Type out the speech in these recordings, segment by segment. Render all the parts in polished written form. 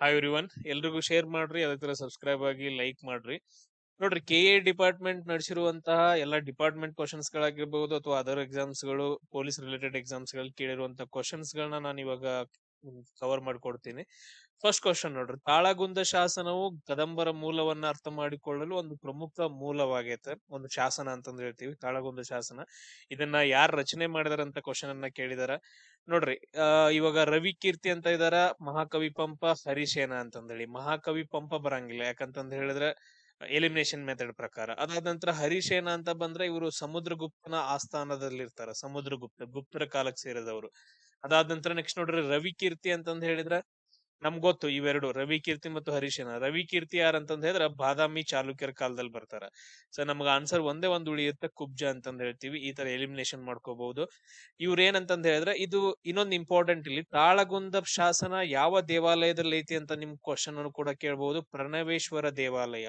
Hi everyone, ಎಲ್ರಿಗೂ share ಮಾಡ್ರಿ, ಅದೇ ತರ ಸಬ್ಸ್ಕ್ರೈಬ್ ಆಗಿ ಲೈಕ್ ಮಾಡ್ರಿ. ನೋಡ್ರಿ, KA ಡಿಪಾರ್ಟ್ಮೆಂಟ್ ನಡೆಸಿರುವಂತಹ ಎಲ್ಲ ಡಿಪಾರ್ಟ್ಮೆಂಟ್ ಕ್ವಶನ್ಸ್ ಗಳಾಗಿರ್ಬಹುದು ಅಥವಾ ಅದರ್ ಎಕ್ಸಾಮ್ಸ್ ಗಳು, ಪೊಲೀಸ್ ರಿಲೇಟೆಡ್ ಎಕ್ಸಾಮ್ಸ್ ಗಳಲ್ಲಿ ಕೇಳಿರುವಂತಹ ಕ್ವಶನ್ಸ್ ಗಳನ್ನ ನಾನು ಇವಾಗ ಕವರ್ ಮಾಡ್ಕೊಡ್ತೀನಿ. ಫಸ್ಟ್ ಕ್ವಶನ್ ನೋಡ್ರಿ, ತಾಳಗುಂದ ಶಾಸನವು ಕದಂಬರ ಮೂಲವನ್ನ ಅರ್ಥ ಮಾಡಿಕೊಳ್ಳಲು ಒಂದು ಪ್ರಮುಖ ಮೂಲವಾಗೈತೆ. ಒಂದು ಶಾಸನ ಅಂತಂದ್ ಹೇಳ್ತೀವಿ ತಾಳಗುಂದ ಶಾಸನ. ಇದನ್ನ ಯಾರು ರಚನೆ ಮಾಡಿದಾರಂತ ಕ್ವಶನ್ ಅನ್ನ ಕೇಳಿದಾರ. ನೋಡ್ರಿ, ಇವಾಗ ರವಿ ಕೀರ್ತಿ ಅಂತ ಇದಾರ, ಮಹಾಕವಿ ಪಂಪ, ಹರಿಶೇನ ಅಂತಂದೇಳಿ. ಮಹಾಕವಿ ಪಂಪ ಬರಂಗಿಲ್ಲ, ಯಾಕಂತಂದ್ ಹೇಳಿದ್ರೆ ಎಲಿಮಿನೇಷನ್ ಮೆಥಡ್ ಪ್ರಕಾರ. ಅದಾದ ನಂತರ ಹರಿಶೇನ ಅಂತ ಬಂದ್ರೆ ಇವರು ಸಮುದ್ರಗುಪ್ತನ ಆಸ್ಥಾನದಲ್ಲಿರ್ತಾರ. ಗುಪ್ತರ ಕಾಲಕ್ಕೆ ಸೇರಿದವರು. ಅದಾದ ನಂತರ ನೆಕ್ಸ್ಟ್ ನೋಡ್ರಿ, ರವಿ ಕೀರ್ತಿ ಅಂತಂದ್ ಹೇಳಿದ್ರೆ ನಮ್ಗ್ ಗೊತ್ತು ಇವೆರಡು, ರವಿ ಕೀರ್ತಿ ಮತ್ತು ಹರಿಶೇನ. ರವಿ ಕೀರ್ತಿ ಯಾರಂತಂದ್ ಹೇಳಿದ್ರೆ ಬಾದಾಮಿ ಚಾಲುಕ್ಯರ ಕಾಲದಲ್ಲಿ ಬರ್ತಾರ. ಸೊ ನಮ್ಗೆ ಆನ್ಸರ್ ಒಂದೇ ಒಂದು ಉಳಿಯುತ್ತೆ, ಕುಬ್ಜ ಅಂತಂದ್ ಹೇಳ್ತೀವಿ. ಈ ತರ ಎಲಿಮಿನೇಷನ್ ಮಾಡ್ಕೋಬಹುದು. ಇವ್ರ ಏನಂತಂದ್ ಹೇಳಿದ್ರೆ, ಇದು ಇನ್ನೊಂದು ಇಂಪಾರ್ಟೆಂಟ್, ಇಲ್ಲಿ ತಾಳಗುಂದ ಶಾಸನ ಯಾವ ದೇವಾಲಯದಲ್ಲಿ ಐತಿ ಅಂತ ನಿಮ್ ಕ್ವಶನ್ ಅನ್ನು ಕೂಡ ಕೇಳಬಹುದು. ಪ್ರಣವೇಶ್ವರ ದೇವಾಲಯ.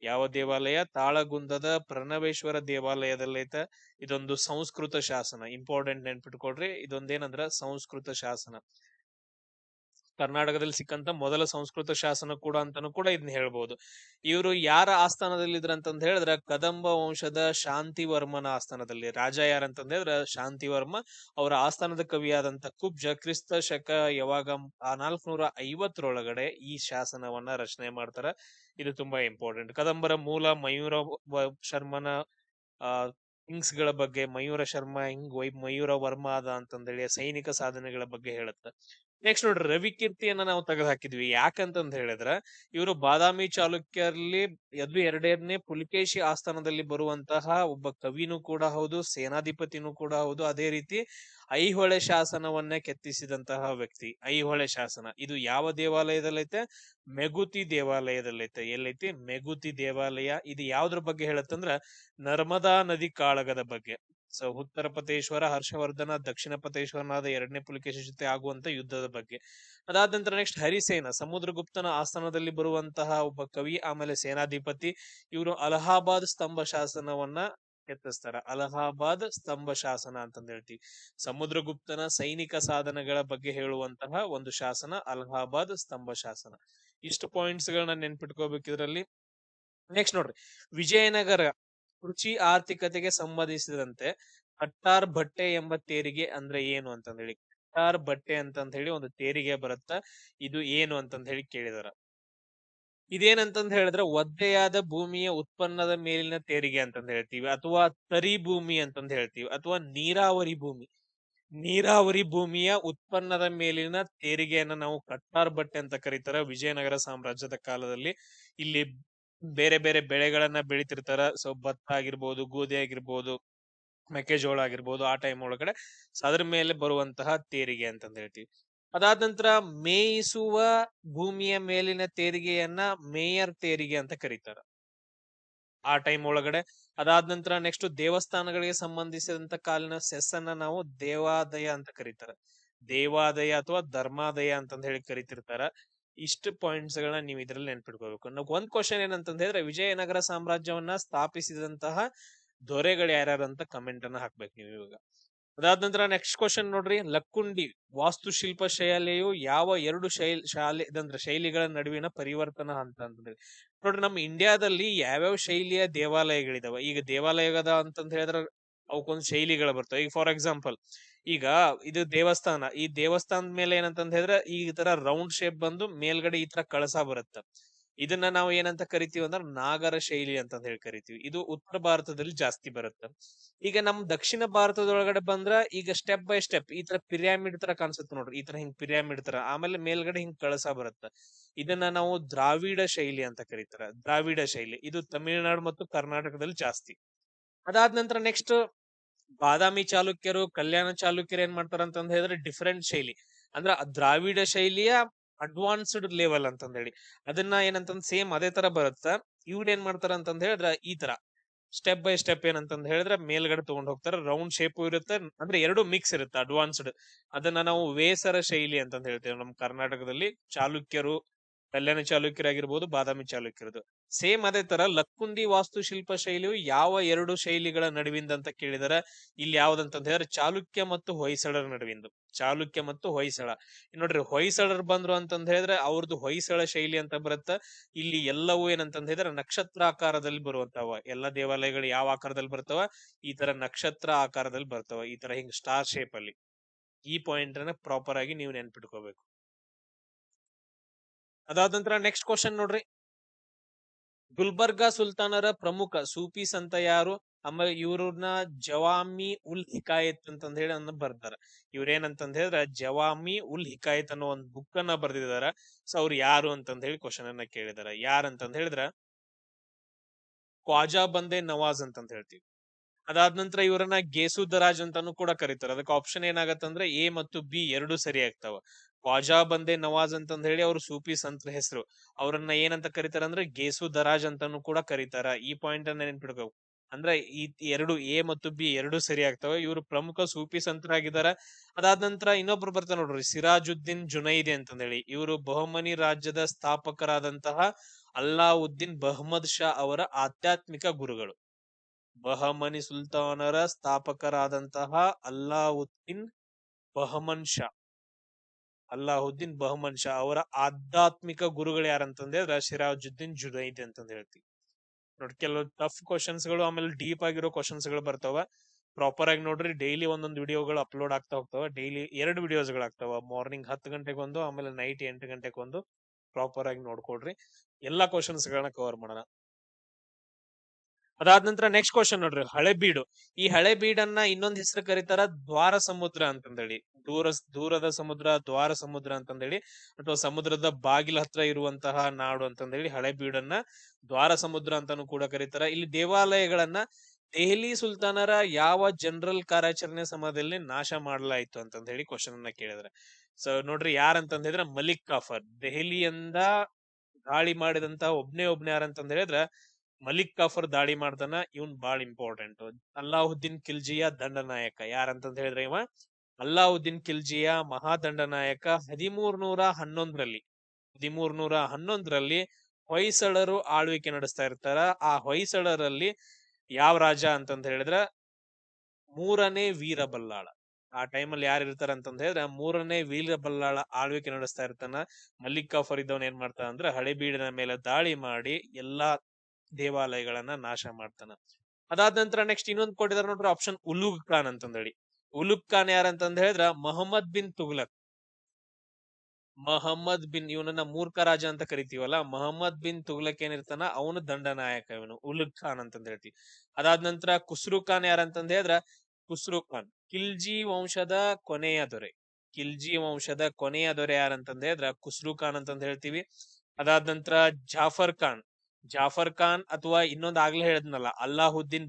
ಯಾವ ದೇವಾಲಯ? ತಾಳಗುಂದದ ಪ್ರಣವೇಶ್ವರ ದೇವಾಲಯದಲ್ಲೈತೆ. ಇದೊಂದು ಸಂಸ್ಕೃತ ಶಾಸನ. ಇಂಪಾರ್ಟೆಂಟ್ ನೆನ್ಪಿಟ್ಕೊಡ್ರಿ, ಇದೊಂದೇನಂದ್ರ ಸಂಸ್ಕೃತ ಶಾಸನ. ಕರ್ನಾಟಕದಲ್ಲಿ ಸಿಕ್ಕಂತ ಮೊದಲ ಸಂಸ್ಕೃತ ಶಾಸನ ಕೂಡ ಅಂತಾನು ಕೂಡ ಇದನ್ನ ಹೇಳ್ಬಹುದು. ಇವರು ಯಾರ ಆಸ್ಥಾನದಲ್ಲಿದ್ರ ಅಂತಂದ್ ಹೇಳಿದ್ರೆ ಕದಂಬ ವಂಶದ ಶಾಂತಿವರ್ಮನ ಆಸ್ಥಾನದಲ್ಲಿ. ರಾಜ ಯಾರಂತಂದ್ ಹೇಳಿದ್ರೆ ಶಾಂತಿವರ್ಮ. ಅವರ ಆಸ್ಥಾನದ ಕವಿಯಾದಂತ ಕುಬ್ಜ ಕ್ರಿಸ್ತ ಶಕ ಯಾವಾಗ 450ರೊಳಗಡೆ ಈ ಶಾಸನವನ್ನ ರಚನೆ ಮಾಡ್ತಾರ. ಇದು ತುಂಬಾ ಇಂಪಾರ್ಟೆಂಟ್. ಕದಂಬರ ಮೂಲ ಮಯೂರ ಶರ್ಮನ ಆ ಥಿಂಗ್ಸ್ ಗಳ ಬಗ್ಗೆ, ಮಯೂರ ಶರ್ಮ ಹಿಂಗ್ ಮಯೂರ ವರ್ಮ ಅದ ಅಂತಂದೇಳಿ ಸೈನಿಕ ಸಾಧನೆಗಳ ಬಗ್ಗೆ ಹೇಳುತ್ತೆ. ನೆಕ್ಸ್ಟ್ ನೋಡ್ರಿ, ರವಿ ಕೀರ್ತಿಯನ್ನ ನಾವು ತೆಗೆದು ಹಾಕಿದ್ವಿ. ಯಾಕಂತಂದ್ ಹೇಳಿದ್ರ ಇವರು ಬಾದಾಮಿ ಚಾಲುಕ್ಯರಲ್ಲಿ ಎರಡನೇ ಪುಲಿಕೇಶಿ ಆಸ್ಥಾನದಲ್ಲಿ ಬರುವಂತಹ ಒಬ್ಬ ಕವಿನೂ ಕೂಡ ಹೌದು, ಸೇನಾಧಿಪತಿನೂ ಕೂಡ ಹೌದು. ಅದೇ ರೀತಿ ಐಹೊಳೆ ಶಾಸನವನ್ನೇ ಕೆತ್ತಿಸಿದಂತಹ ವ್ಯಕ್ತಿ. ಐಹೊಳೆ ಶಾಸನ ಇದು ಯಾವ ದೇವಾಲಯದಲ್ಲೈತೆ? ಮೆಗುತಿ ದೇವಾಲಯದಲ್ಲೈತೆ. ಎಲ್ಲೈತಿ? ಮೆಗುತಿ ದೇವಾಲಯ. ಇದು ಯಾವ್ದ್ರ ಬಗ್ಗೆ ಹೇಳತ್ತಂದ್ರ ನರ್ಮದಾ ನದಿ ಕಾಳಗದ ಬಗ್ಗೆ. ಸೊ ಉತ್ತರ ಪತೇಶ್ವರ, ಹರ್ಷವರ್ಧನ, ದಕ್ಷಿಣ ಪತೇಶ್ವರನಾದ ಎರಡನೇ ಪುಲಿಕೇಶಿ ಜೊತೆ ಆಗುವಂತ ಯುದ್ಧದ ಬಗ್ಗೆ. ಅದಾದ ನಂತರ ನೆಕ್ಸ್ಟ್ ಹರಿಸೇನ, ಸಮುದ್ರಗುಪ್ತನ ಆಸ್ಥಾನದಲ್ಲಿ ಬರುವಂತಹ ಒಬ್ಬ ಕವಿ, ಆಮೇಲೆ ಸೇನಾಧಿಪತಿ. ಇವರು ಅಲಹಾಬಾದ್ ಸ್ತಂಭ ಶಾಸನವನ್ನ ಕೆತ್ತಿಸ್ತಾರ. ಅಲಹಾಬಾದ್ ಸ್ತಂಭ ಶಾಸನ ಅಂತಂದ್ ಹೇಳ್ತೀವಿ. ಸಮುದ್ರಗುಪ್ತನ ಸೈನಿಕ ಸಾಧನಗಳ ಬಗ್ಗೆ ಹೇಳುವಂತಹ ಒಂದು ಶಾಸನ ಅಲಹಾಬಾದ್ ಸ್ತಂಭ ಶಾಸನ. ಇಷ್ಟು ಪಾಯಿಂಟ್ಸ್ ಗಳನ್ನ ನೆನ್ಪಿಟ್ಕೋಬೇಕಿದ್ರಲ್ಲಿ. ನೆಕ್ಸ್ಟ್ ನೋಡ್ರಿ, ವಿಜಯನಗರ ಕೃಷಿ ಆರ್ಥಿಕತೆಗೆ ಸಂಬಂಧಿಸಿದಂತೆ ಕಟ್ಟಾರ್ ಬಟ್ಟೆ ಎಂಬ ತೆರಿಗೆ ಅಂದ್ರೆ ಏನು ಅಂತಂದ್ ಹೇಳಿ. ಕಟ್ಟಾರ್ ಬಟ್ಟೆ ಅಂತಂದ್ ಹೇಳಿ ಒಂದು ತೆರಿಗೆ ಬರುತ್ತ. ಇದು ಏನು ಅಂತಂದ್ ಹೇಳಿ ಕೇಳಿದಾರ. ಇದೇನಂತಂದ್ ಹೇಳಿದ್ರೆ ಒದ್ದೆಯಾದ ಭೂಮಿಯ ಉತ್ಪನ್ನದ ಮೇಲಿನ ತೆರಿಗೆ ಅಂತಂದ್ ಹೇಳ್ತೀವಿ, ಅಥವಾ ತರಿ ಭೂಮಿ ಅಂತಂದ್ ಹೇಳ್ತೀವಿ, ಅಥವಾ ನೀರಾವರಿ ಭೂಮಿ. ನೀರಾವರಿ ಭೂಮಿಯ ಉತ್ಪನ್ನದ ಮೇಲಿನ ತೆರಿಗೆಯನ್ನ ನಾವು ಕಟ್ಟಾರ್ ಬಟ್ಟೆ ಅಂತ ಕರೀತಾರ. ವಿಜಯನಗರ ಸಾಮ್ರಾಜ್ಯದ ಕಾಲದಲ್ಲಿ ಇಲ್ಲಿ ಬೇರೆ ಬೇರೆ ಬೆಳೆಗಳನ್ನ ಬೆಳಿತಿರ್ತಾರ. ಸೊ ಭತ್ತ ಆಗಿರ್ಬೋದು, ಗೋಧಿ ಆಗಿರ್ಬೋದು, ಮೆಕ್ಕೆಜೋಳ ಆಗಿರ್ಬೋದು. ಆ ಟೈಮ್ ಒಳಗಡೆ ಅದ್ರ ಮೇಲೆ ಬರುವಂತಹ ತೆರಿಗೆ ಅಂತಂದ್ ಹೇಳ್ತೀವಿ. ಅದಾದ ನಂತರ ಮೇಯಿಸುವ ಭೂಮಿಯ ಮೇಲಿನ ತೆರಿಗೆಯನ್ನ ಮೇಯರ್ ತೆರಿಗೆ ಅಂತ ಕರೀತಾರ ಆ ಟೈಮ್ ಒಳಗಡೆ. ಅದಾದ ನಂತರ ನೆಕ್ಸ್ಟ್ ದೇವಸ್ಥಾನಗಳಿಗೆ ಸಂಬಂಧಿಸಿದಂತ ಕಾಲಿನ ಸೆಸ್ ಅನ್ನ ನಾವು ದೇವಾದಯ ಅಂತ ಕರೀತಾರ. ದೇವಾದಯ ಅಥವಾ ಧರ್ಮಾದಯ ಅಂತಂದ್ ಹೇಳಿ ಕರಿತಿರ್ತಾರ. ಇಷ್ಟು ಪಾಯಿಂಟ್ಸ್ ಗಳನ್ನ ನೀವು ಇದ್ರಲ್ಲಿ ನೆನ್ಪಿಟ್ಕೋಬೇಕು. ನಾವು ಒಂದ್ ಕ್ವಶನ್ ಏನಂತಂದ್ ಹೇಳಿದ್ರೆ, ವಿಜಯನಗರ ಸಾಮ್ರಾಜ್ಯವನ್ನ ಸ್ಥಾಪಿಸಿದಂತಹ ದೊರೆಗಳು ಯಾರ್ಯಾರು ಅಂತ ಕಮೆಂಟ್ ಅನ್ನ ಹಾಕ್ಬೇಕು ನೀವು ಇವಾಗ. ಅದಾದ ನಂತರ ನೆಕ್ಸ್ಟ್ ಕ್ವಶನ್ ನೋಡ್ರಿ, ಲಕ್ಕುಂಡಿ ವಾಸ್ತುಶಿಲ್ಪ ಶೈಲಿಯು ಯಾವ ಎರಡು ಶೈಲಿಗಳ ನಡುವಿನ ಪರಿವರ್ತನಾ ಹಂತ ಅಂತಂದ್ರೆ. ನೋಡ್ರಿ, ನಮ್ಮ ಇಂಡಿಯಾದಲ್ಲಿ ಯಾವ್ಯಾವ ಶೈಲಿಯ ದೇವಾಲಯಗಳಿದಾವ. ಈಗ ದೇವಾಲಯದ ಅಂತಂದ್ ಹೇಳಿದ್ರೆ ಅವಕ್ಕೊಂದು ಶೈಲಿಗಳು ಬರ್ತವೆ. ಈಗ ಫಾರ್ ಎಕ್ಸಾಂಪಲ್, ಈಗ ಇದು ದೇವಸ್ಥಾನ. ಈ ದೇವಸ್ಥಾನದ ಮೇಲೆ ಏನಂತಂದ್ ಹೇಳಿದ್ರೆ ಈ ತರ ರೌಂಡ್ ಶೇಪ್ ಬಂದು ಮೇಲ್ಗಡೆ ಈ ತರ ಕಳಸ ಬರುತ್ತ. ಇದನ್ನ ನಾವು ಏನಂತ ಕರಿತೀವಿ ಅಂದ್ರೆ ನಾಗರ ಶೈಲಿ ಅಂತಂದ್ ಹೇಳಿ ಕರಿತೀವಿ. ಇದು ಉತ್ತರ ಭಾರತದಲ್ಲಿ ಜಾಸ್ತಿ ಬರುತ್ತೆ. ಈಗ ನಮ್ ದಕ್ಷಿಣ ಭಾರತದೊಳಗಡೆ ಬಂದ್ರ ಈಗ ಸ್ಟೆಪ್ ಬೈ ಸ್ಟೆಪ್ ಈ ತರ ಪಿರಾಮಿಡ್ ತರ ಕಾಣಿಸುತ್ತೆ ನೋಡ್ರಿ. ಈ ತರ ಹಿಂಗ್ ಪಿರಾಮಿಡ್ ತರ, ಆಮೇಲೆ ಮೇಲ್ಗಡೆ ಹಿಂಗ್ ಕಳಸ ಬರುತ್ತ. ಇದನ್ನ ನಾವು ದ್ರಾವಿಡ ಶೈಲಿ ಅಂತ ಕರೀತಾರ. ದ್ರಾವಿಡ ಶೈಲಿ ಇದು ತಮಿಳುನಾಡು ಮತ್ತು ಕರ್ನಾಟಕದಲ್ಲಿ ಜಾಸ್ತಿ. ಅದಾದ ನಂತರ ನೆಕ್ಸ್ಟ್ ಬಾದಾಮಿ ಚಾಲುಕ್ಯರು, ಕಲ್ಯಾಣ ಚಾಲುಕ್ಯರು ಏನ್ ಮಾಡ್ತಾರ ಅಂತಂದ್ ಹೇಳಿದ್ರೆ ಡಿಫರೆಂಟ್ ಶೈಲಿ. ಅಂದ್ರ ದ್ರಾವಿಡ ಶೈಲಿಯ ಅಡ್ವಾನ್ಸ್ಡ್ ಲೆವೆಲ್ ಅಂತಂದ್ ಹೇಳಿ. ಅದನ್ನ ಏನಂತಂದ್ ಸೇಮ್ ಅದೇ ತರ ಬರುತ್ತ. ಇವ್ರು ಏನ್ ಮಾಡ್ತಾರ ಅಂತಂದ್ ಹೇಳಿದ್ರೆ ಈ ತರ ಸ್ಟೆಪ್ ಬೈ ಸ್ಟೆಪ್ ಏನಂತಂದ್ ಹೇಳಿದ್ರೆ ಮೇಲ್ಗಡೆ ತಗೊಂಡ್ ಹೋಗ್ತಾರೆ. ರೌಂಡ್ ಶೇಪ್ ಇರುತ್ತೆ, ಅಂದ್ರೆ ಎರಡು ಮಿಕ್ಸ್ ಇರುತ್ತೆ ಅಡ್ವಾನ್ಸ್ಡ್. ಅದನ್ನ ನಾವು ವೇಸರ ಶೈಲಿ ಅಂತಂದ್ ಹೇಳ್ತೇವೆ ನಮ್ ಕರ್ನಾಟಕದಲ್ಲಿ. ಚಾಲುಕ್ಯರು, ಕಲ್ಯಾಣ ಚಾಲುಕ್ಯರಾಗಿರ್ಬೋದು, ಬಾದಾಮಿ ಚಾಲುಕ್ಯರದು. ಸೇಮ್ ಅದೇ ತರ ಲಕ್ಕುಂದಿ ವಾಸ್ತುಶಿಲ್ಪ ಶೈಲಿಯು ಯಾವ ಎರಡು ಶೈಲಿಗಳ ನಡುವಿಂದ ಅಂತ ಕೇಳಿದಾರ. ಇಲ್ಲಿ ಯಾವ್ದಂತ ಹೇಳಿದ್ರೆ ಚಾಲುಕ್ಯ ಮತ್ತು ಹೊಯ್ಸಳರ ನಡುವಿಂದು. ಚಾಲುಕ್ಯ ಮತ್ತು ಹೊಯ್ಸಳ. ನೋಡ್ರಿ ಹೊಯ್ಸಳರು ಬಂದ್ರು ಅಂತಂದ ಹೇಳಿದ್ರೆ ಅವ್ರದ್ದು ಹೊಯ್ಸಳ ಶೈಲಿ ಅಂತ ಬರುತ್ತ. ಇಲ್ಲಿ ಎಲ್ಲವೂ ಏನಂತಂದ ಹೇಳಿದ್ರೆ ನಕ್ಷತ್ರ ಆಕಾರದಲ್ಲಿ ಬರುವಂತವ. ಎಲ್ಲ ದೇವಾಲಯಗಳು ಯಾವ ಆಕಾರದಲ್ಲಿ ಬರ್ತಾವ, ಈ ತರ ನಕ್ಷತ್ರ ಆಕಾರದಲ್ಲಿ ಬರ್ತಾವ, ಈ ತರ ಹಿಂಗ್ ಸ್ಟಾರ್ ಶೇಪ್ ಅಲ್ಲಿ. ಈ ಪಾಯಿಂಟ್ ಅನ್ನ ಪ್ರಾಪರ್ ಆಗಿ ನೀವು ನೆನ್ಪಿಟ್ಕೋಬೇಕು. ಅದಾದ ನಂತರ ನೆಕ್ಸ್ಟ್ ಕ್ವಶನ್ ನೋಡ್ರಿ, ಗುಲ್ಬರ್ಗಾ ಸುಲ್ತಾನರ ಪ್ರಮುಖ ಸೂಫಿ ಸಂತ ಯಾರು? ಆಮೇಲೆ ಇವ್ರನ್ನ ಜವಾಮಿ ಉಲ್ ಹಿಕಾಯತ್ ಅಂತಂದ ಹೇಳಿ ಅನ್ನ ಬರ್ತಾರ. ಇವ್ರೇನಂತಂದ ಹೇಳಿದ್ರೆ ಜವಾಮಿ ಉಲ್ ಹಿಕಾಯತ್ ಅನ್ನೋ ಒಂದು ಬುಕ್ ಅನ್ನ ಬರ್ದಿದಾರ. ಸೊ ಅವ್ರು ಯಾರು ಅಂತಂದ ಹೇಳಿ ಕ್ವಶನ್ ಅನ್ನ ಕೇಳಿದಾರ. ಯಾರಂತಂದ ಹೇಳಿದ್ರ ಖ್ವಾಜಾ ಬಂದೆ ನವಾಜ್ ಅಂತಂತ ಹೇಳ್ತೀವಿ. ಅದಾದ ನಂತರ ಇವರನ್ನ ಗೇಸು ದರಾಜ್ ಅಂತಾನು ಕೂಡ ಕರೀತಾರೆ. ಅದಕ್ಕೆ ಆಪ್ಷನ್ ಏನಾಗತ್ತಂದ್ರೆ ಎ ಮತ್ತು ಬಿ ಎರಡು ಸರಿ ಆಗ್ತಾವ. ಖ್ವಾಜಾ ಬಂದೆ ನವಾಜ್ ಅಂತಂದ ಹೇಳಿ ಅವ್ರು ಸೂಫಿ ಸಂತರ ಹೆಸರು. ಅವ್ರನ್ನ ಏನಂತ ಕರೀತಾರ ಅಂದ್ರೆ ಗೇಸು ದರಾಜ್ ಅಂತಾನು ಕೂಡ ಕರೀತಾರ. ಈ ಪಾಯಿಂಟ್ ಅನ್ನ ನೆನ್ಪಿಡ್ಬೇಕು. ಅಂದ್ರೆ ಈ ಎರಡು ಎ ಮತ್ತು ಬಿ ಎರಡು ಸರಿ ಆಗ್ತವೆ. ಇವರು ಪ್ರಮುಖ ಸೂಫಿ ಸಂತರಾಗಿದ್ದಾರೆ. ಅದಾದ ನಂತರ ಇನ್ನೊಬ್ರು ಬರ್ತಾರೆ ನೋಡ್ರಿ, ಸಿರಾಜುದ್ದೀನ್ ಜುನೈದಿ ಅಂತಂದ ಹೇಳಿ. ಇವರು ಬಹುಮನಿ ರಾಜ್ಯದ ಸ್ಥಾಪಕರಾದಂತಹ ಅಲ್ಲಾವುದ್ದೀನ್ ಬಹಮದ್ ಶಾ ಅವರ ಆಧ್ಯಾತ್ಮಿಕ ಗುರುಗಳು. ಬಹಮನಿ ಸುಲ್ತಾನರ ಸ್ಥಾಪಕರಾದಂತಹ ಅಲ್ಲಾವುದ್ದೀನ್ ಬಹಮನ್ ಶಾ, ಅಲ್ಲಾವುದ್ದೀನ್ ಬಹಮನ್ ಶಾ ಅವರ ಆಧ್ಯಾತ್ಮಿಕ ಗುರುಗಳು ಯಾರಂತಂದ್ರೆ ಸಿರಾಜುದ್ದೀನ್ ಜುನೈದಿ ಅಂತಂದ ಹೇಳ್ತೀವಿ. ನೋಡಿ, ಕೆಲವು ಟಫ್ ಕ್ವಶನ್ಸ್ ಗಳು ಆಮೇಲೆ ಡೀಪ್ ಆಗಿರೋ ಕ್ವಶನ್ಸ್ ಗಳು ಬರ್ತಾವ. ಪ್ರಾಪರ್ ಆಗಿ ನೋಡ್ರಿ, ಡೈಲಿ ಒಂದೊಂದು ವಿಡಿಯೋಗಳು ಅಪ್ಲೋಡ್ ಆಗ್ತಾ ಹೋಗ್ತಾವ. Daily 2 videos ಗಳಾಗ್ತಾವ. ಮಾರ್ನಿಂಗ್ 10 ಗಂಟೆಗೆ ಒಂದು, ಆಮೇಲೆ ನೈಟ್ 8 ಗಂಟೆಗೆ ಒಂದು. ಪ್ರಾಪರ್ ಆಗಿ ನೋಡ್ಕೊಡ್ರಿ, ಎಲ್ಲಾ ಕ್ವಶನ್ಸ್ ಗಳನ್ನ ಕವರ್ ಮಾಡೋಣ. ಅದಾದ ನಂತರ ನೆಕ್ಸ್ಟ್ ಕ್ವಶನ್ ನೋಡ್ರಿ, ಹಳೆಬೀಡು. ಈ ಹಳೆಬೀಡನ್ನ ಇನ್ನೊಂದ್ ಹೆಸರು ಕರೀತಾರ ದ್ವಾರ ಸಮುದ್ರ ಅಂತಂದೇಳಿ. ದೂರದ ಸಮುದ್ರ, ದ್ವಾರ ಸಮುದ್ರ ಅಂತಂದೇಳಿ, ಅಥವಾ ಸಮುದ್ರದ ಬಾಗಿಲ ಹತ್ರ ಇರುವಂತಹ ನಾಡು ಅಂತಂದೇಳಿ ಹಳೆಬೀಡನ್ನ ದ್ವಾರ ಸಮುದ್ರ ಅಂತಾನು ಕೂಡ ಕರೀತಾರ. ಇಲ್ಲಿ ದೇವಾಲಯಗಳನ್ನ ದೆಹಲಿ ಸುಲ್ತಾನರ ಯಾವ ಜನರಲ್ ಕಾರ್ಯಾಚರಣೆ ಸಮಯದಲ್ಲಿ ನಾಶ ಮಾಡಲಾಯಿತು ಅಂತಂದ ಹೇಳಿ ಕ್ವಶನ್ ಅನ್ನ ಕೇಳಿದ್ರೆ. ಸೊ ನೋಡ್ರಿ, ಯಾರಂತಂದ ಹೇಳಿದ್ರೆ ಮಲಿಕ್ ಕಾಫರ್. ದೆಹಲಿಯಿಂದ ದಾಳಿ ಮಾಡಿದಂತ ಒಬ್ನೇ ಯಾರಂತಂದ ಹೇಳಿದ್ರ ಮಲಿಕ್ ಕಾಫರ್ ದಾಳಿ ಮಾಡ್ತಾನ. ಇವನ್ ಬಾಳ ಇಂಪಾರ್ಟೆಂಟ್. ಅಲ್ಲಾವುದ್ದೀನ್ ಖಿಲ್ಜಿಯ ದಂಡನಾಯಕ ಯಾರಂತಂದ ಹೇಳಿದ್ರೆ ಇವ ಅಲ್ಲಾವುದ್ದೀನ್ ಖಿಲ್ಜಿಯ ಮಹಾದಂಡನಾಯಕ. 1311ರಲ್ಲಿ ಹೊಯ್ಸಳರು ಆಳ್ವಿಕೆ ನಡೆಸ್ತಾ ಇರ್ತಾರ. ಆ ಹೊಯ್ಸಳರಲ್ಲಿ ಯಾವ ರಾಜ ಅಂತಂದ ಹೇಳಿದ್ರ ಮೂರನೇ ವೀರಬಲ್ಲಾಳ. ಆ ಟೈಮಲ್ಲಿ ಯಾರು ಇರ್ತಾರ ಅಂತಂದ ಹೇಳಿದ್ರೆ ಮೂರನೇ ವೀರಬಲ್ಲಾಳ ಆಳ್ವಿಕೆ ನಡೆಸ್ತಾ ಇರ್ತಾನ. ಮಲಿಕ್ ಕಾಫರ್ ಇದ್ದವನ್ ಏನ್ ಮಾಡ್ತಾನ ಅಂದ್ರೆ ಹಳೆಬೀಡಿನ ಮೇಲೆ ದಾಳಿ ಮಾಡಿ ಎಲ್ಲಾ ದೇವಾಲಯಗಳನ್ನ ನಾಶ ಮಾಡ್ತಾನ. ಅದಾದ ನಂತರ ನೆಕ್ಸ್ಟ್ ಇನ್ನೊಂದು ಕೊಟ್ಟಿದಾರೆ ನೋಡ್ರಿ ಆಪ್ಷನ್, ಉಲುಗ್ ಖಾನ್ ಅಂತಂದೇಳಿ. ಉಲುಗ್ ಖಾನ್ ಯಾರಂತಂದ ಹೇಳಿದ್ರ ಮೊಹಮ್ಮದ್ ಬಿನ್ ತುಗ್ಲಕ್. ಇವನನ್ನ ಮೂರ್ಖ ರಾಜ ಅಂತ ಕರಿತೀವಲ್ಲ, ಮೊಹಮ್ಮದ್ ಬಿನ್ ತುಗ್ಲಕ್ ಏನಿರ್ತಾನ ಅವನು ದಂಡನಾಯಕ, ಇವನು ಉಲುಗ್ ಖಾನ್ ಅಂತಂದ ಹೇಳ್ತೀವಿ. ಅದಾದ ನಂತರ ಖುಸ್ರು ಖಾನ್ ಯಾರಂತಂದ ಹೇಳಿದ್ರ ಖುಸ್ರು ಖಾನ್ ಖಿಲ್ಜಿ ವಂಶದ ಕೊನೆಯ ದೊರೆ. ಖಿಲ್ಜಿ ವಂಶದ ಕೊನೆಯ ದೊರೆ ಯಾರಂತಂದ ಹೇಳಿದ್ರ ಖುಸ್ರು ಖಾನ್ ಅಂತಂದ ಹೇಳ್ತೀವಿ. ಅದಾದ ನಂತರ ಜಾಫರ್ ಖಾನ್ ಅಥವಾ ಇನ್ನೊಂದು ಆಗ್ಲೇ ಹೇಳಿದ್ನಲ್ಲ ಅಲ್ಲಾಹುದ್ದೀನ್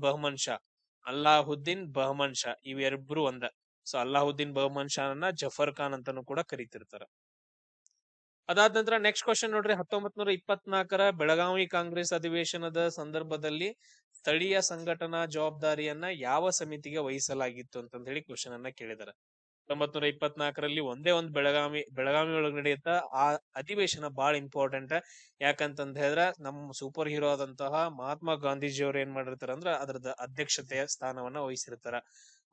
ಬಹಮನ್ ಶಾ ಇವೆರಬ್ರು ಒಂದ. ಸೊ ಅಲ್ಲಾಹುದ್ದೀನ್ ಬಹಮನ್ ಶಾನ ಜಫರ್ ಖಾನ್ ಅಂತಾನು ಕೂಡ ಕರಿತಿರ್ತಾರ. ಅದಾದ ನಂತರ ನೆಕ್ಸ್ಟ್ ಕ್ವಶನ್ ನೋಡ್ರಿ, 1924ರ ಬೆಳಗಾವಿ ಕಾಂಗ್ರೆಸ್ ಅಧಿವೇಶನದ ಸಂದರ್ಭದಲ್ಲಿ ಸ್ಥಳೀಯ ಸಂಘಟನಾ ಜವಾಬ್ದಾರಿಯನ್ನ ಯಾವ ಸಮಿತಿಗೆ ವಹಿಸಲಾಗಿತ್ತು ಅಂತಂದ ಹೇಳಿ ಕ್ವಶನ್ ಅನ್ನ ಕೇಳಿದಾರೆ. 1924ರಲ್ಲಿ ಒಂದೇ ಒಂದು ಬೆಳಗಾವಿ ಒಳಗೆ ನಡೆಯುತ್ತ. ಆ ಅಧಿವೇಶನ ಬಹಳ ಇಂಪಾರ್ಟೆಂಟ್. ಯಾಕಂತಂದ ಹೇಳಿದ್ರ ನಮ್ಮ ಸೂಪರ್ ಹೀರೋ ಆದಂತಹ ಮಹಾತ್ಮ ಗಾಂಧೀಜಿಯವರು ಏನ್ ಮಾಡಿರ್ತಾರ ಅಂದ್ರ ಅದರದ ಅಧ್ಯಕ್ಷತೆಯ ಸ್ಥಾನವನ್ನ ವಹಿಸಿರ್ತಾರ.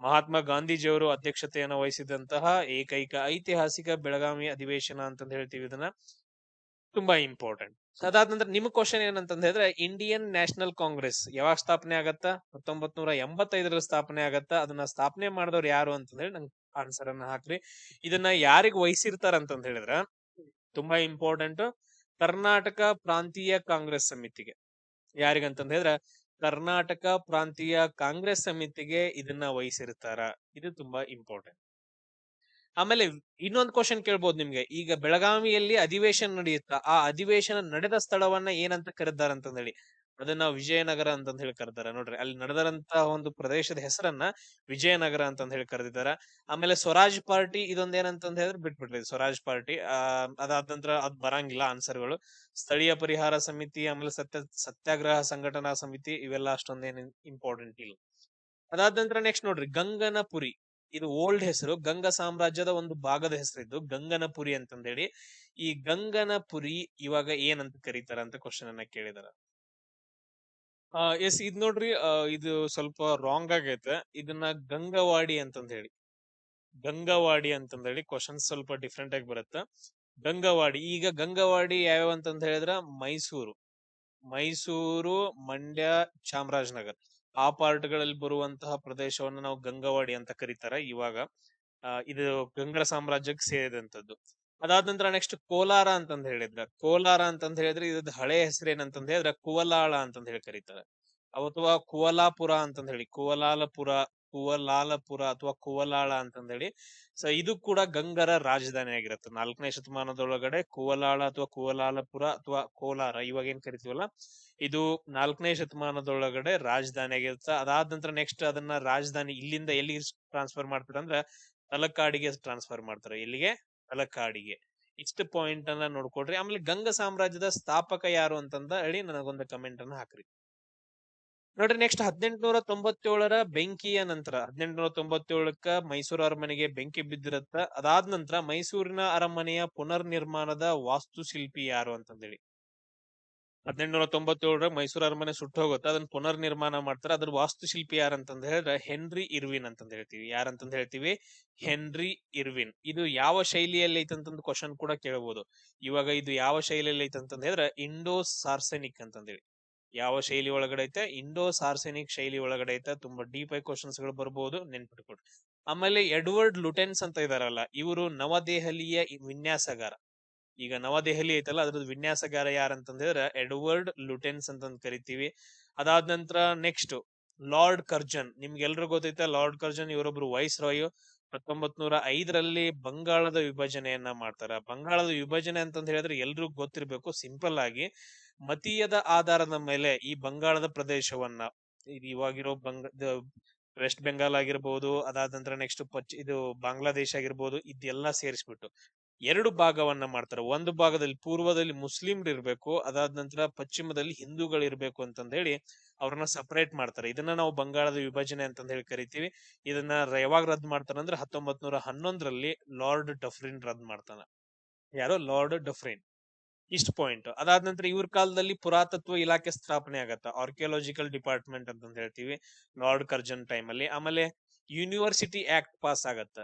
ಮಹಾತ್ಮ ಗಾಂಧೀಜಿಯವರು ಅಧ್ಯಕ್ಷತೆಯನ್ನ ವಹಿಸಿದಂತಹ ಏಕೈಕ ಐತಿಹಾಸಿಕ ಬೆಳಗಾವಿ ಅಧಿವೇಶನ ಅಂತಂದ ಹೇಳ್ತೀವಿ ಇದನ್ನ. ತುಂಬಾ ಇಂಪಾರ್ಟೆಂಟ್. ಅದಾದ ನಂತರ ನಿಮ್ ಕ್ವಶನ್ ಏನಂತಂದ ಹೇಳಿದ್ರೆ ಇಂಡಿಯನ್ ನ್ಯಾಷನಲ್ ಕಾಂಗ್ರೆಸ್ ಯಾವಾಗ ಸ್ಥಾಪನೆ ಆಗತ್ತ? 1985ರಲ್ಲಿ ಸ್ಥಾಪನೆ ಆಗತ್ತ. ಅದನ್ನ ಸ್ಥಾಪನೆ ಮಾಡಿದವ್ರು ಯಾರು ಅಂತಂದ ಹೇಳಿ ನಂಗೆ ಆನ್ಸರ್ ಅನ್ನ ಹಾಕ್ರಿ. ಇದನ್ನ ಯಾರಿಗ್ ವಹಿಸಿರ್ತಾರ ಅಂತಂದ ಹೇಳಿದ್ರ ತುಂಬಾ ಇಂಪಾರ್ಟೆಂಟ್, ಕರ್ನಾಟಕ ಪ್ರಾಂತೀಯ ಕಾಂಗ್ರೆಸ್ ಸಮಿತಿಗೆ. ಯಾರಿಗಂತಂದ ಹೇಳಿದ್ರ ಕರ್ನಾಟಕ ಪ್ರಾಂತೀಯ ಕಾಂಗ್ರೆಸ್ ಸಮಿತಿಗೆ ಇದನ್ನ ವಹಿಸಿರ್ತಾರ. ಇದು ತುಂಬಾ ಇಂಪಾರ್ಟೆಂಟ್. ಆಮೇಲೆ ಇನ್ನೊಂದು ಕ್ವಶನ್ ಕೇಳ್ಬೋದು ನಿಮ್ಗೆ, ಈಗ ಬೆಳಗಾವಿಯಲ್ಲಿ ಅಧಿವೇಶನ ನಡೆಯುತ್ತ, ಆ ಅಧಿವೇಶನ ನಡೆದ ಸ್ಥಳವನ್ನ ಏನಂತ ಕರೆದಾರ ಅಂತಂದ ಹೇಳಿ. ಅದನ್ನ ವಿಜಯನಗರ ಅಂತಂದ ಹೇಳಿ ಕರೆದಾರ. ನೋಡ್ರಿ, ಅಲ್ಲಿ ನಡೆದಂತಹ ಒಂದು ಪ್ರದೇಶದ ಹೆಸರನ್ನ ವಿಜಯನಗರ ಅಂತಂದ ಹೇಳಿ ಕರೆದಿದ್ದಾರ. ಆಮೇಲೆ ಸ್ವರಾಜ್ ಪಾರ್ಟಿ ಇದೊಂದ್ ಏನಂತಂದ ಹೇಳಿದ್ರೆ ಬಿಟ್ಬಿಡ್ರಿ, ಸ್ವರಾಜ್ ಪಾರ್ಟಿ. ಅದಾದ ನಂತರ ಅದ್ ಬರಂಗಿಲ್ಲ ಆನ್ಸರ್ಗಳು. ಸ್ಥಳೀಯ ಪರಿಹಾರ ಸಮಿತಿ, ಆಮೇಲೆ ಸತ್ಯಾಗ್ರಹ ಸಂಘಟನಾ ಸಮಿತಿ, ಇವೆಲ್ಲ ಅಷ್ಟೊಂದೇನು ಇಂಪಾರ್ಟೆಂಟ್ ಇಲ್ಲ. ಅದಾದ ನಂತರ ನೆಕ್ಸ್ಟ್ ನೋಡ್ರಿ, ಗಂಗನಪುರಿ. ಇದು ಓಲ್ಡ್ ಹೆಸರು, ಗಂಗ ಸಾಮ್ರಾಜ್ಯದ ಒಂದು ಭಾಗದ ಹೆಸರಿದ್ದು ಗಂಗನಪುರಿ ಅಂತಂದೇಳಿ. ಈ ಗಂಗನಪುರಿ ಇವಾಗ ಏನಂತ ಕರೀತಾರ ಅಂತ ಕ್ವಶನ್ ಅನ್ನ ಕೇಳಿದಾರ. ಎಸ್ ಇದ್ ನೋಡ್ರಿ, ಇದು ಸ್ವಲ್ಪ ರಾಂಗ್ ಆಗೈತೆ. ಇದನ್ನ ಗಂಗವಾಡಿ ಅಂತಂದ್ ಹೇಳಿ, ಗಂಗವಾಡಿ ಅಂತಂದ್ ಹೇಳಿ ಕ್ವಶನ್ಸ್ ಸ್ವಲ್ಪ ಡಿಫ್ರೆಂಟ್ ಆಗಿ ಬರುತ್ತೆ. ಗಂಗವಾಡಿ, ಈಗ ಗಂಗವಾಡಿ ಯಾವ್ಯಾವ ಅಂತಂದ್ ಹೇಳಿದ್ರ ಮೈಸೂರು, ಮೈಸೂರು, ಮಂಡ್ಯ, ಚಾಮರಾಜನಗರ್ ಆ ಪಾರ್ಟ್ ಗಳಲ್ಲಿ ಬರುವಂತಹ ಪ್ರದೇಶವನ್ನು ನಾವು ಗಂಗವಾಡಿ ಅಂತ ಕರೀತಾರೆ ಇವಾಗ. ಇದು ಗಂಗರ ಸಾಮ್ರಾಜ್ಯಕ್ಕೆ ಸೇರಿದಂತದ್ದು. ಅದಾದ ನಂತರ ನೆಕ್ಸ್ಟ್ ಕೋಲಾರ ಅಂತಂದ್ ಹೇಳಿದ್ರ, ಕೋಲಾರ ಅಂತಂದ್ ಹೇಳಿದ್ರೆ ಇದ್ ಹಳೆ ಹೆಸರು ಏನಂತಂದ್ ಹೇಳಿದ್ರೆ ಕುವಲಾಳ ಅಂತಂದ್ ಹೇಳಿ ಕರೀತಾರೆ. ಅಥವಾ ಕುವಲಾಪುರ ಅಂತಂದ್ ಹೇಳಿ, ಕುವಲಾಲಪುರ, ಕುವಲಾಲಪುರ ಅಥವಾ ಕುವಲಾಳ ಅಂತಂದ್ ಹೇಳಿ. ಸೊ ಇದು ಕೂಡ ಗಂಗರ ರಾಜಧಾನಿ ಆಗಿರುತ್ತೆ. 4ನೇ ಶತಮಾನದೊಳಗಡೆ ಕುವಲಾಳ ಅಥವಾ ಕುವಲಾಲಪುರ ಅಥವಾ ಕೋಲಾರ ಇವಾಗ ಏನ್ ಕರಿತೀವಲ್ಲ, ಇದು 4ನೇ ಶತಮಾನದೊಳಗಡೆ ರಾಜಧಾನಿ ಆಗಿರುತ್ತೆ. ಅದಾದ ನಂತರ ನೆಕ್ಸ್ಟ್ ಅದನ್ನ ರಾಜಧಾನಿ ಇಲ್ಲಿಂದ ಎಲ್ಲಿ ಟ್ರಾನ್ಸ್ಫರ್ ಮಾಡ್ತಾರೆ ಅಂದ್ರೆ ತಲಕಾಡಿಗೆ ಟ್ರಾನ್ಸ್ಫರ್ ಮಾಡ್ತಾರೆ. ಎಲ್ಲಿಗೆ? ತಲಕಾಡಿಗೆ. ಇಷ್ಟು ಪಾಯಿಂಟ್ ಅನ್ನ ನೋಡ್ಕೊಡ್ರಿ. ಆಮೇಲೆ ಗಂಗ ಸಾಮ್ರಾಜ್ಯದ ಸ್ಥಾಪಕ ಯಾರು ಅಂತಂದ ಹೇಳಿ ನನಗೊಂದು ಕಮೆಂಟ್ ಅನ್ನ ಹಾಕ್ರಿ. ನೋಡ್ರಿ, ನೆಕ್ಸ್ಟ್ 1897 ಬೆಂಕಿಯ ನಂತರ, 1897ಕ್ಕ ಮೈಸೂರು ಅರಮನೆಗೆ ಬೆಂಕಿ ಬಿದ್ದಿರತ್ತ. ಅದಾದ ನಂತರ ಮೈಸೂರಿನ ಅರಮನೆಯ ಪುನರ್ ನಿರ್ಮಾಣದ ವಾಸ್ತುಶಿಲ್ಪಿ ಯಾರು ಅಂತಂದೇಳಿ, 1897 ಮೈಸೂರು ಅರಮನೆ ಸುಟ್ಟು ಹೋಗುತ್ತೆ, ಅದನ್ನ ಪುನರ್ ನಿರ್ಮಾಣ ಮಾಡ್ತಾರೆ. ಅದ್ರ ವಾಸ್ತುಶಿಲ್ಪಿ ಯಾರಂತಂದ್ ಹೇಳಿದ್ರೆ ಹೆನ್ರಿ ಇರ್ವಿನ್ ಅಂತಂದ್ ಹೇಳ್ತೀವಿ. ಯಾರಂತಂದ್ ಹೇಳ್ತೀವಿ? Henry Irwin. ಇದು ಯಾವ ಶೈಲಿಯಲ್ಲಿ ಐತಂತಂದ್ ಕ್ವಶನ್ ಕೂಡ ಕೇಳಬಹುದು. ಇವಾಗ ಇದು ಯಾವ ಶೈಲಿಯಲ್ಲಿ ಐತಂತಂದ್ ಹೇಳಿದ್ರೆ ಇಂಡೋ ಸಾರ್ಸೆನಿಕ್ ಅಂತಂದೇಳಿ. ಯಾವ ಶೈಲಿ ಒಳಗಡೆ ಐತೆ? ಇಂಡೋ ಸಾರ್ಸೆನಿಕ್ ಶೈಲಿ ಒಳಗಡೆ ಐತೆ. ತುಂಬಾ ಡೀಪ್ ಆಗಿ ಕ್ವಶನ್ಸ್ ಗಳು ಬರ್ಬೋದು, ನೆನ್ಪಿಟ್ಕೊಡ್ರಿ. ಆಮೇಲೆ ಎಡ್ವರ್ಡ್ ಲುಟೆನ್ಸ್ ಅಂತ ಇದಾರಲ್ಲ, ಇವರು ನವದೆಹಲಿಯ ವಿನ್ಯಾಸಗಾರ. ಈಗ ನವದೆಹಲಿ ಐತಲ್ಲ, ಅದ್ರದ್ದು ವಿನ್ಯಾಸಗಾರ ಯಾರಂತಂದ್ ಹೇಳಿದ್ರೆ ಎಡ್ವರ್ಡ್ ಲುಟೆನ್ಸ್ ಅಂತಂದ್ ಕರಿತೀವಿ. ಅದಾದ ನಂತರ ನೆಕ್ಸ್ಟ್ ಲಾರ್ಡ್ ಕರ್ಜನ್. ನಿಮ್ಗೆಲ್ರಿಗೂ ಗೊತ್ತೈತೆ ಲಾರ್ಡ್ ಕರ್ಜನ್, ಇವರೊಬ್ರು ವೈಸ್ ರಾಯ್. 1905ರಲ್ಲಿ ಬಂಗಾಳದ ವಿಭಜನೆಯನ್ನ ಮಾಡ್ತಾರ. ಬಂಗಾಳದ ವಿಭಜನೆ ಅಂತಂದ್ ಹೇಳಿದ್ರೆ ಎಲ್ರಿಗೂ ಗೊತ್ತಿರ್ಬೇಕು. ಸಿಂಪಲ್ ಆಗಿ ಮತೀಯದ ಆಧಾರದ ಮೇಲೆ ಈ ಬಂಗಾಳದ ಪ್ರದೇಶವನ್ನ, ಇವಾಗಿರೋ ವೆಸ್ಟ್ ಬೆಂಗಾಲ್ ಆಗಿರ್ಬೋದು, ಅದಾದ ನಂತರ ನೆಕ್ಸ್ಟ್ ಇದು ಬಾಂಗ್ಲಾದೇಶ ಆಗಿರ್ಬೋದು, ಇದೆಲ್ಲ ಸೇರಿಸ್ಬಿಟ್ಟು 2 ಭಾಗವನ್ನ ಮಾಡ್ತಾರೆ. ಒಂದು ಭಾಗದಲ್ಲಿ ಪೂರ್ವದಲ್ಲಿ ಮುಸ್ಲಿಮ್ರು ಇರ್ಬೇಕು, ಅದಾದ ನಂತರ ಪಶ್ಚಿಮದಲ್ಲಿ ಹಿಂದೂಗಳು ಇರ್ಬೇಕು ಅಂತಂದ್ ಹೇಳಿ ಅವ್ರನ್ನ ಸಪರೇಟ್ ಮಾಡ್ತಾರೆ. ಇದನ್ನ ನಾವು ಬಂಗಾಳದ ವಿಭಜನೆ ಅಂತಂದ್ ಹೇಳಿ ಕರಿತೀವಿ. ಇದನ್ನ ಯಾವಾಗ ರದ್ದು ಮಾಡ್ತಾರ ಅಂದ್ರೆ 1911ರಲ್ಲಿ ಲಾರ್ಡ್ ಡಫ್ರಿನ್ ರದ್ದು ಮಾಡ್ತಾನ. ಯಾರು? ಲಾರ್ಡ್ ಡಫ್ರಿನ್. ಇಷ್ಟ ಪಾಯಿಂಟ್. ಅದಾದ ನಂತರ ಇವ್ರ ಕಾಲದಲ್ಲಿ ಪುರಾತತ್ವ ಇಲಾಖೆ ಸ್ಥಾಪನೆ ಆಗತ್ತ, ಆರ್ಕಿಯಾಲಜಿಕಲ್ ಡಿಪಾರ್ಟ್ಮೆಂಟ್ ಅಂತಂದ್ ಹೇಳ್ತೀವಿ, ಲಾರ್ಡ್ ಕರ್ಜನ್ ಟೈಮ್ ಅಲ್ಲಿ. ಆಮೇಲೆ ಯೂನಿವರ್ಸಿಟಿ ಆಕ್ಟ್ ಪಾಸ್ ಆಗತ್ತ.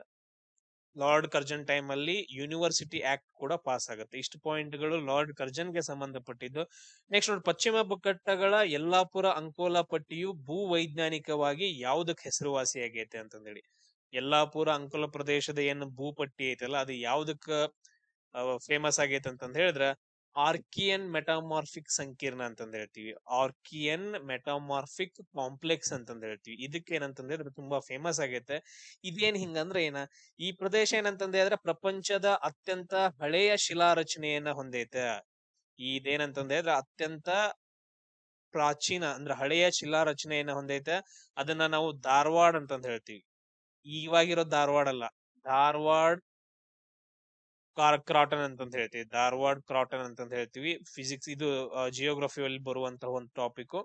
ಲಾರ್ಡ್ ಕರ್ಜನ್ ಟೈಮ್ ಅಲ್ಲಿ ಯೂನಿವರ್ಸಿಟಿ ಆಕ್ಟ್ ಕೂಡ ಪಾಸ್ ಆಗುತ್ತೆ. ಇಷ್ಟು ಪಾಯಿಂಟ್ ಗಳು ಲಾರ್ಡ್ ಕರ್ಜನ್ ಗೆ ಸಂಬಂಧಪಟ್ಟಿದ್ದು. ನೆಕ್ಸ್ಟ್ ನೋಡಿ, ಪಶ್ಚಿಮ ಘಟ್ಟಗಳ ಯಲ್ಲಾಪುರ ಅಂಕೋಲಾ ಪಟ್ಟಿಯು ಭೂ ವೈಜ್ಞಾನಿಕವಾಗಿ ಯಾವುದಕ್ಕೆ ಹೆಸರುವಾಸಿಯಾಗೈತೆ ಅಂತಂದೇಳಿ. ಯಲ್ಲಾಪುರ ಅಂಕೋಲಾ ಪ್ರದೇಶದ ಏನು ಭೂಪಟ್ಟಿ ಐತಲ್ಲ, ಅದು ಯಾವ್ದಕ್ಕ ಫೇಮಸ್ ಆಗೈತೆ ಅಂತಂದ್ ಹೇಳಿದ್ರ ಆರ್ಕಿಯನ್ ಮೆಟಾಮಾರ್ಫಿಕ್ ಸಂಕೀರ್ಣ ಅಂತಂದ್ ಹೇಳ್ತೀವಿ. ಆರ್ಕಿಯನ್ ಮೆಟಾಮಾರ್ಫಿಕ್ ಕಾಂಪ್ಲೆಕ್ಸ್ ಅಂತಂದ್ ಹೇಳ್ತೀವಿ. ಇದಕ್ಕೆ ಏನಂತಂದ್ ಹೇಳಿದ್ರೆ ತುಂಬಾ ಫೇಮಸ್ ಆಗೈತೆ. ಇದೇನ್ ಹಿಂಗಂದ್ರೆ ಏನ, ಈ ಪ್ರದೇಶ ಏನಂತಂದ್ ಹೇಳಿದ್ರೆ ಪ್ರಪಂಚದ ಅತ್ಯಂತ ಹಳೆಯ ಶಿಲಾ ರಚನೆಯನ್ನ ಹೊಂದೈತೆ. ಇದೇನಂತಂದ್ ಹೇಳಿದ್ರೆ ಅತ್ಯಂತ ಪ್ರಾಚೀನ ಅಂದ್ರೆ ಹಳೆಯ ಶಿಲಾ ರಚನೆಯನ್ನ ಹೊಂದೈತೆ. ಅದನ್ನ ನಾವು ಧಾರವಾಡ ಅಂತಂದ್ ಹೇಳ್ತೀವಿ. ಇವಾಗಿರೋ ಧಾರವಾಡ ಅಲ್ಲ, ಧಾರವಾಡ ಕ್ರಾಟನ್ ಅಂತಂದ್ ಹೇಳ್ತೀವಿ. ಧಾರವಾಡ ಕ್ರಾಟನ್ ಅಂತಂದ್ ಹೇಳ್ತೀವಿ. ಫಿಸಿಕ್ಸ್ ಇದು ಜಿಯೋಗ್ರಫಿಯಲ್ಲಿ ಬರುವಂತಹ ಒಂದು ಟಾಪಿಕ್.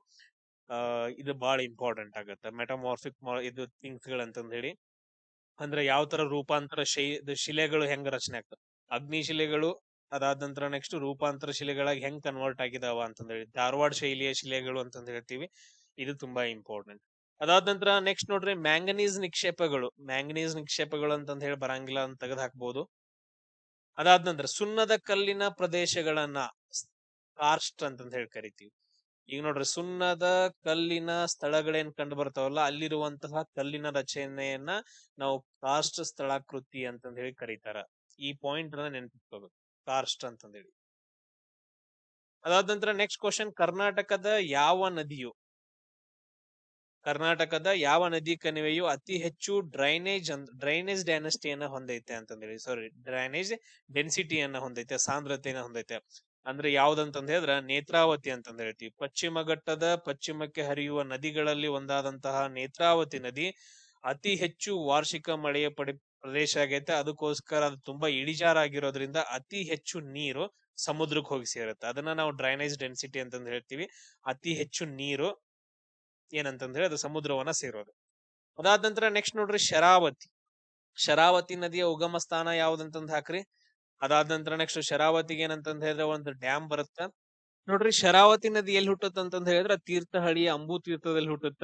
ಇದು ಬಹಳ ಇಂಪಾರ್ಟೆಂಟ್ ಆಗುತ್ತೆ. ಮೆಟಾಮಾರ್ಫಿಕ್ ಇದು ಥಿಂಗ್ಸ್ ಗಳಂತಂದ್ ಹೇಳಿ ಅಂದ್ರೆ ಯಾವ ತರ ರೂಪಾಂತರ ಶಿಲೆಗಳು ಹೆಂಗ ರಚನೆ ಆಗ್ತವೆ, ಅಗ್ನಿ ಶಿಲೆಗಳು. ಅದಾದ ನಂತರ ನೆಕ್ಸ್ಟ್ ರೂಪಾಂತರ ಶಿಲೆಗಳಾಗಿ ಹೆಂಗ್ ಕನ್ವರ್ಟ್ ಆಗಿದಾವ ಅಂತಂದ್ ಹೇಳಿ ಧಾರವಾಡ ಶೈಲಿಯ ಶಿಲೆಗಳು ಅಂತಂದ್ ಹೇಳ್ತೀವಿ. ಇದು ತುಂಬಾ ಇಂಪಾರ್ಟೆಂಟ್. ಅದಾದ ನಂತರ ನೆಕ್ಸ್ಟ್ ನೋಡ್ರಿ, ಮ್ಯಾಂಗನೀಸ್ ನಿಕ್ಷೇಪಗಳು. ಮ್ಯಾಂಗನೀಸ್ ನಿಕ್ಷೇಪಗಳು ಅಂತಂದ್ ಹೇಳಿ ಬರಂಗಿಲ್ಲ ಅಂತ ತೆಗೆದು ಹಾಕ್ಬಹುದು. ಅದಾದ ನಂತರ ಸುಣ್ಣದ ಕಲ್ಲಿನ ಪ್ರದೇಶಗಳನ್ನ ಕಾರ್ಸ್ಟ್ ಅಂತಂದ್ ಹೇಳಿ ಕರಿತೀವಿ. ಈಗ ನೋಡ್ರಿ, ಸುಣ್ಣದ ಕಲ್ಲಿನ ಸ್ಥಳಗಳೇನ್ ಕಂಡು ಬರ್ತಾವಲ್ಲ, ಅಲ್ಲಿರುವಂತಹ ಕಲ್ಲಿನ ರಚನೆಯನ್ನ ನಾವು ಕಾರ್ಸ್ಟ್ ಸ್ಥಳಾಕೃತಿ ಅಂತಂದ್ ಹೇಳಿ ಕರೀತಾರ. ಈ ಪಾಯಿಂಟ್ ಅನ್ನ ನೆನ್ಪಿಟ್ಕೋಬೇಕು, ಕಾರ್ಸ್ಟ್ ಅಂತಂದ್ ಹೇಳಿ. ಅದಾದ ನಂತರ ನೆಕ್ಸ್ಟ್ ಕ್ವಶನ್, ಕರ್ನಾಟಕದ ಯಾವ ನದಿ ಕಣಿವೆಯು ಅತಿ ಹೆಚ್ಚು ಡ್ರೈನೇಜ್ ಡೈನಸ್ಟಿಯನ್ನ ಹೊಂದೈತೆ ಅಂತಂದೇಳಿ, ಸಾರಿ ಡ್ರೈನೇಜ್ ಡೆನ್ಸಿಟಿಯನ್ನ ಹೊಂದೈತೆ, ಸಾಂದ್ರತೆಯನ್ನ ಹೊಂದೈತೆ. ಅಂದ್ರೆ ಯಾವ್ದಂತಂದ್ ಹೇಳಿದ್ರ ನೇತ್ರಾವತಿ ಅಂತಂದ್ ಹೇಳ್ತೀವಿ. ಪಶ್ಚಿಮ ಘಟ್ಟದ ಪಶ್ಚಿಮಕ್ಕೆ ಹರಿಯುವ ನದಿಗಳಲ್ಲಿ ಒಂದಾದಂತಹ ನೇತ್ರಾವತಿ ನದಿ ಅತಿ ಹೆಚ್ಚು ವಾರ್ಷಿಕ ಮಳೆಯ ಪ್ರದೇಶ ಆಗೈತೆ. ಅದಕ್ಕೋಸ್ಕರ ಅದು ತುಂಬಾ ಇಳಿಜಾರಾಗಿರೋದ್ರಿಂದ ಅತಿ ಹೆಚ್ಚು ನೀರು ಸಮುದ್ರಕ್ಕೆ ಹೋಗಿ ಸೇರುತ್ತೆ. ಅದನ್ನ ನಾವು ಡ್ರೈನೇಜ್ ಡೆನ್ಸಿಟಿ ಅಂತಂದ್ ಹೇಳ್ತೀವಿ. ಅತಿ ಹೆಚ್ಚು ನೀರು ಏನಂತಂದ್ರೆ ಅದು ಸಮುದ್ರವನ್ನ ಸೇರೋದು. ಅದಾದ ನಂತರ ನೆಕ್ಸ್ಟ್ ನೋಡ್ರಿ, ಶರಾವತಿ ನದಿಯ ಉಗಮ ಸ್ಥಾನ ಯಾವ್ದಂತಂದ್ ಹಾಕ್ರಿ. ಅದಾದ ನಂತರ ನೆಕ್ಸ್ಟ್ ಶರಾವತಿಗೆ ಏನಂತಂದ್ ಹೇಳಿದ್ರೆ ಒಂದು ಡ್ಯಾಮ್ ಬರುತ್ತ. ನೋಡ್ರಿ ಶರಾವತಿ ನದಿ ಎಲ್ಲಿ ಹುಟ್ಟುತ್ತ ಅಂತಂದ್ ಹೇಳಿದ್ರೆ ತೀರ್ಥಹಳ್ಳಿಯ ಅಂಬು ತೀರ್ಥದಲ್ಲಿ ಹುಟ್ಟುತ್ತ.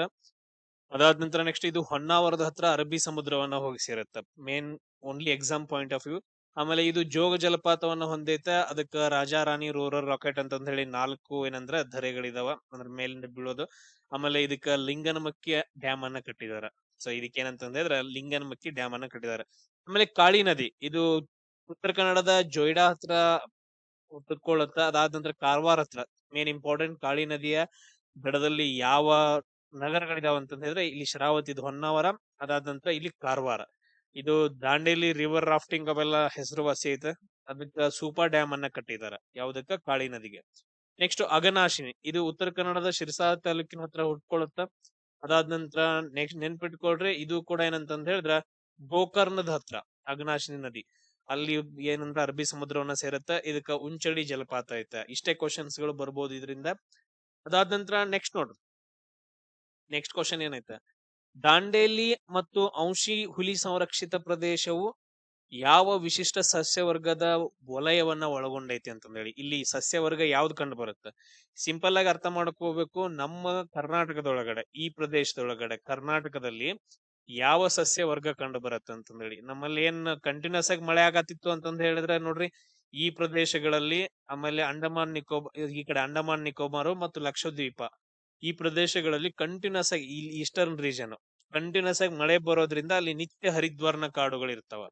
ಅದಾದ ನಂತರ ನೆಕ್ಸ್ಟ್ ಇದು ಹೊನ್ನಾವರದ ಹತ್ರ ಅರಬ್ಬಿ ಸಮುದ್ರವನ್ನ ಹೋಗಿ ಸೇರುತ್ತ. Main only exam point of view. ಆಮೇಲೆ ಇದು ಜೋಗ ಜಲಪಾತವನ್ನ ಹೊಂದೈತೆ. ಅದಕ್ಕ ರಾಜಾ ರಾಣಿ ರೋರರ್ ರಾಕೆಟ್ ಅಂತಂದ್ ಹೇಳಿ 4 ಏನಂದ್ರ ಧರೆಗಳಿದಾವ, ಅಂದ್ರೆ ಮೇಲಿಂದ ಬೀಳೋದು. ಆಮೇಲೆ ಇದಕ್ಕ ಲಿಂಗನಮಕ್ಕಿ ಡ್ಯಾಮ್ ಅನ್ನ ಕಟ್ಟಿದಾರ. ಸೊ ಇದಕ್ಕೆ ಏನಂತಂದ್ರೆ ಲಿಂಗನಮಕ್ಕಿ ಡ್ಯಾಮ್ ಅನ್ನ ಕಟ್ಟಿದಾರೆ. ಆಮೇಲೆ ಕಾಳಿ ನದಿ ಇದು ಉತ್ತರ ಕನ್ನಡದ ಜೊಯ್ಡಾ ಹತ್ರ ಹುಟ್ಟುಕೊಳ್ಳುತ್ತ. ಅದಾದ ನಂತರ ಕಾರವಾರ ಹತ್ರ ಮೇನ್ ಇಂಪಾರ್ಟೆಂಟ್ ಕಾಳಿ ನದಿಯ ದಡದಲ್ಲಿ ಯಾವ ನಗರಗಳಿದಾವ ಅಂತಂದ್ ಹೇಳಿದ್ರೆ ಇಲ್ಲಿ ಶರಾವತಿ, ಇದು ಹೊನ್ನಾವರ. ಅದಾದ ನಂತರ ಇಲ್ಲಿ ಕಾರವಾರ. ಇದು ದಾಂಡೇಲಿ ರಿವರ್ ರಾಫ್ಟಿಂಗ್ ಅವೆಲ್ಲ ಹೆಸರುವಾಸಿ ಐತೆ. ಅದಕ್ಕ ಸೂಪರ್ ಡ್ಯಾಮ್ ಅನ್ನ ಕಟ್ಟಿದಾರ. ಯಾವ್ದಕ್ಕ? ಕಾಳಿ ನದಿಗೆ. ನೆಕ್ಸ್ಟ್ ಅಘನಾಶಿನಿ, ಇದು ಉತ್ತರ ಕನ್ನಡದ ಶಿರಸಾ ತಾಲೂಕಿನ ಹತ್ರ ಹುಟ್ಕೊಳ್ಳುತ್ತ. ಅದಾದ ನಂತರ ನೆಕ್ಸ್ಟ್ ನೆನ್ಪಿಟ್ಕೊಳ್ರಿ, ಇದು ಕೂಡ ಏನಂತಂದ್ ಹೇಳಿದ್ರ ಗೋಕರ್ಣದ ಹತ್ರ ಅಘನಾಶಿನಿ ನದಿ. ಅಲ್ಲಿ ಏನಂದ್ರ ಅರಬ್ಬಿ ಸಮುದ್ರವನ್ನ ಸೇರತ್ತ. ಇದಕ್ಕ ಉಂಚಳಿ ಜಲಪಾತ ಐತೆ. ಇಷ್ಟೇ ಕ್ವಶನ್ಸ್ ಗಳು ಬರ್ಬೋದು ಇದರಿಂದ. ಅದಾದ ನಂತರ ನೆಕ್ಸ್ಟ್ ನೋಡ್ರಿ, ನೆಕ್ಸ್ಟ್ ಕ್ವಶನ್ ಏನೈತೆ, ದಾಂಡೇಲಿ ಮತ್ತು ಔಷಿ ಹುಲಿ ಸಂರಕ್ಷಿತ ಪ್ರದೇಶವು ಯಾವ ವಿಶಿಷ್ಟ ಸಸ್ಯವರ್ಗದ ವಲಯವನ್ನ ಒಳಗೊಂಡೈತಿ ಅಂತಂದೇಳಿ. ಇಲ್ಲಿ ಸಸ್ಯವರ್ಗ ಯಾವ್ದು ಕಂಡು ಬರುತ್ತೆ? ಸಿಂಪಲ್ ಆಗಿ ಅರ್ಥ ಮಾಡ್ಕೋಬೇಕು. ನಮ್ಮ ಕರ್ನಾಟಕದೊಳಗಡೆ, ಈ ಪ್ರದೇಶದೊಳಗಡೆ ಕರ್ನಾಟಕದಲ್ಲಿ ಯಾವ ಸಸ್ಯ ವರ್ಗ ಕಂಡು ಬರುತ್ತೆ ಅಂತಂದೇಳಿ. ನಮ್ಮಲ್ಲಿ ಏನ್ ಕಂಟಿನ್ಯೂಸ್ ಆಗಿ ಮಳೆ ಆಗತ್ತಿತ್ತು ಅಂತಂದ್ ಹೇಳಿದ್ರೆ ನೋಡ್ರಿ, ಈ ಪ್ರದೇಶಗಳಲ್ಲಿ, ಆಮೇಲೆ ಅಂಡಮಾನ್ ನಿಕೋಬಾರ್, ಈ ಕಡೆ ಅಂಡಮಾನ್ ನಿಕೋಬಾರ್ ಮತ್ತು ಲಕ್ಷದ್ವೀಪ, ಈ ಪ್ರದೇಶಗಳಲ್ಲಿ ಕಂಟಿನ್ಯೂಸ್ ಆಗಿ, ಈ ಈಸ್ಟರ್ನ್ ರೀಜನ್ ಕಂಟಿನ್ಯೂಸ್ ಆಗಿ ಮಳೆ ಬರೋದ್ರಿಂದ ಅಲ್ಲಿ ನಿತ್ಯ ಹರಿದ್ವರ್ಣ ಕಾಡುಗಳು ಇರ್ತಾವ.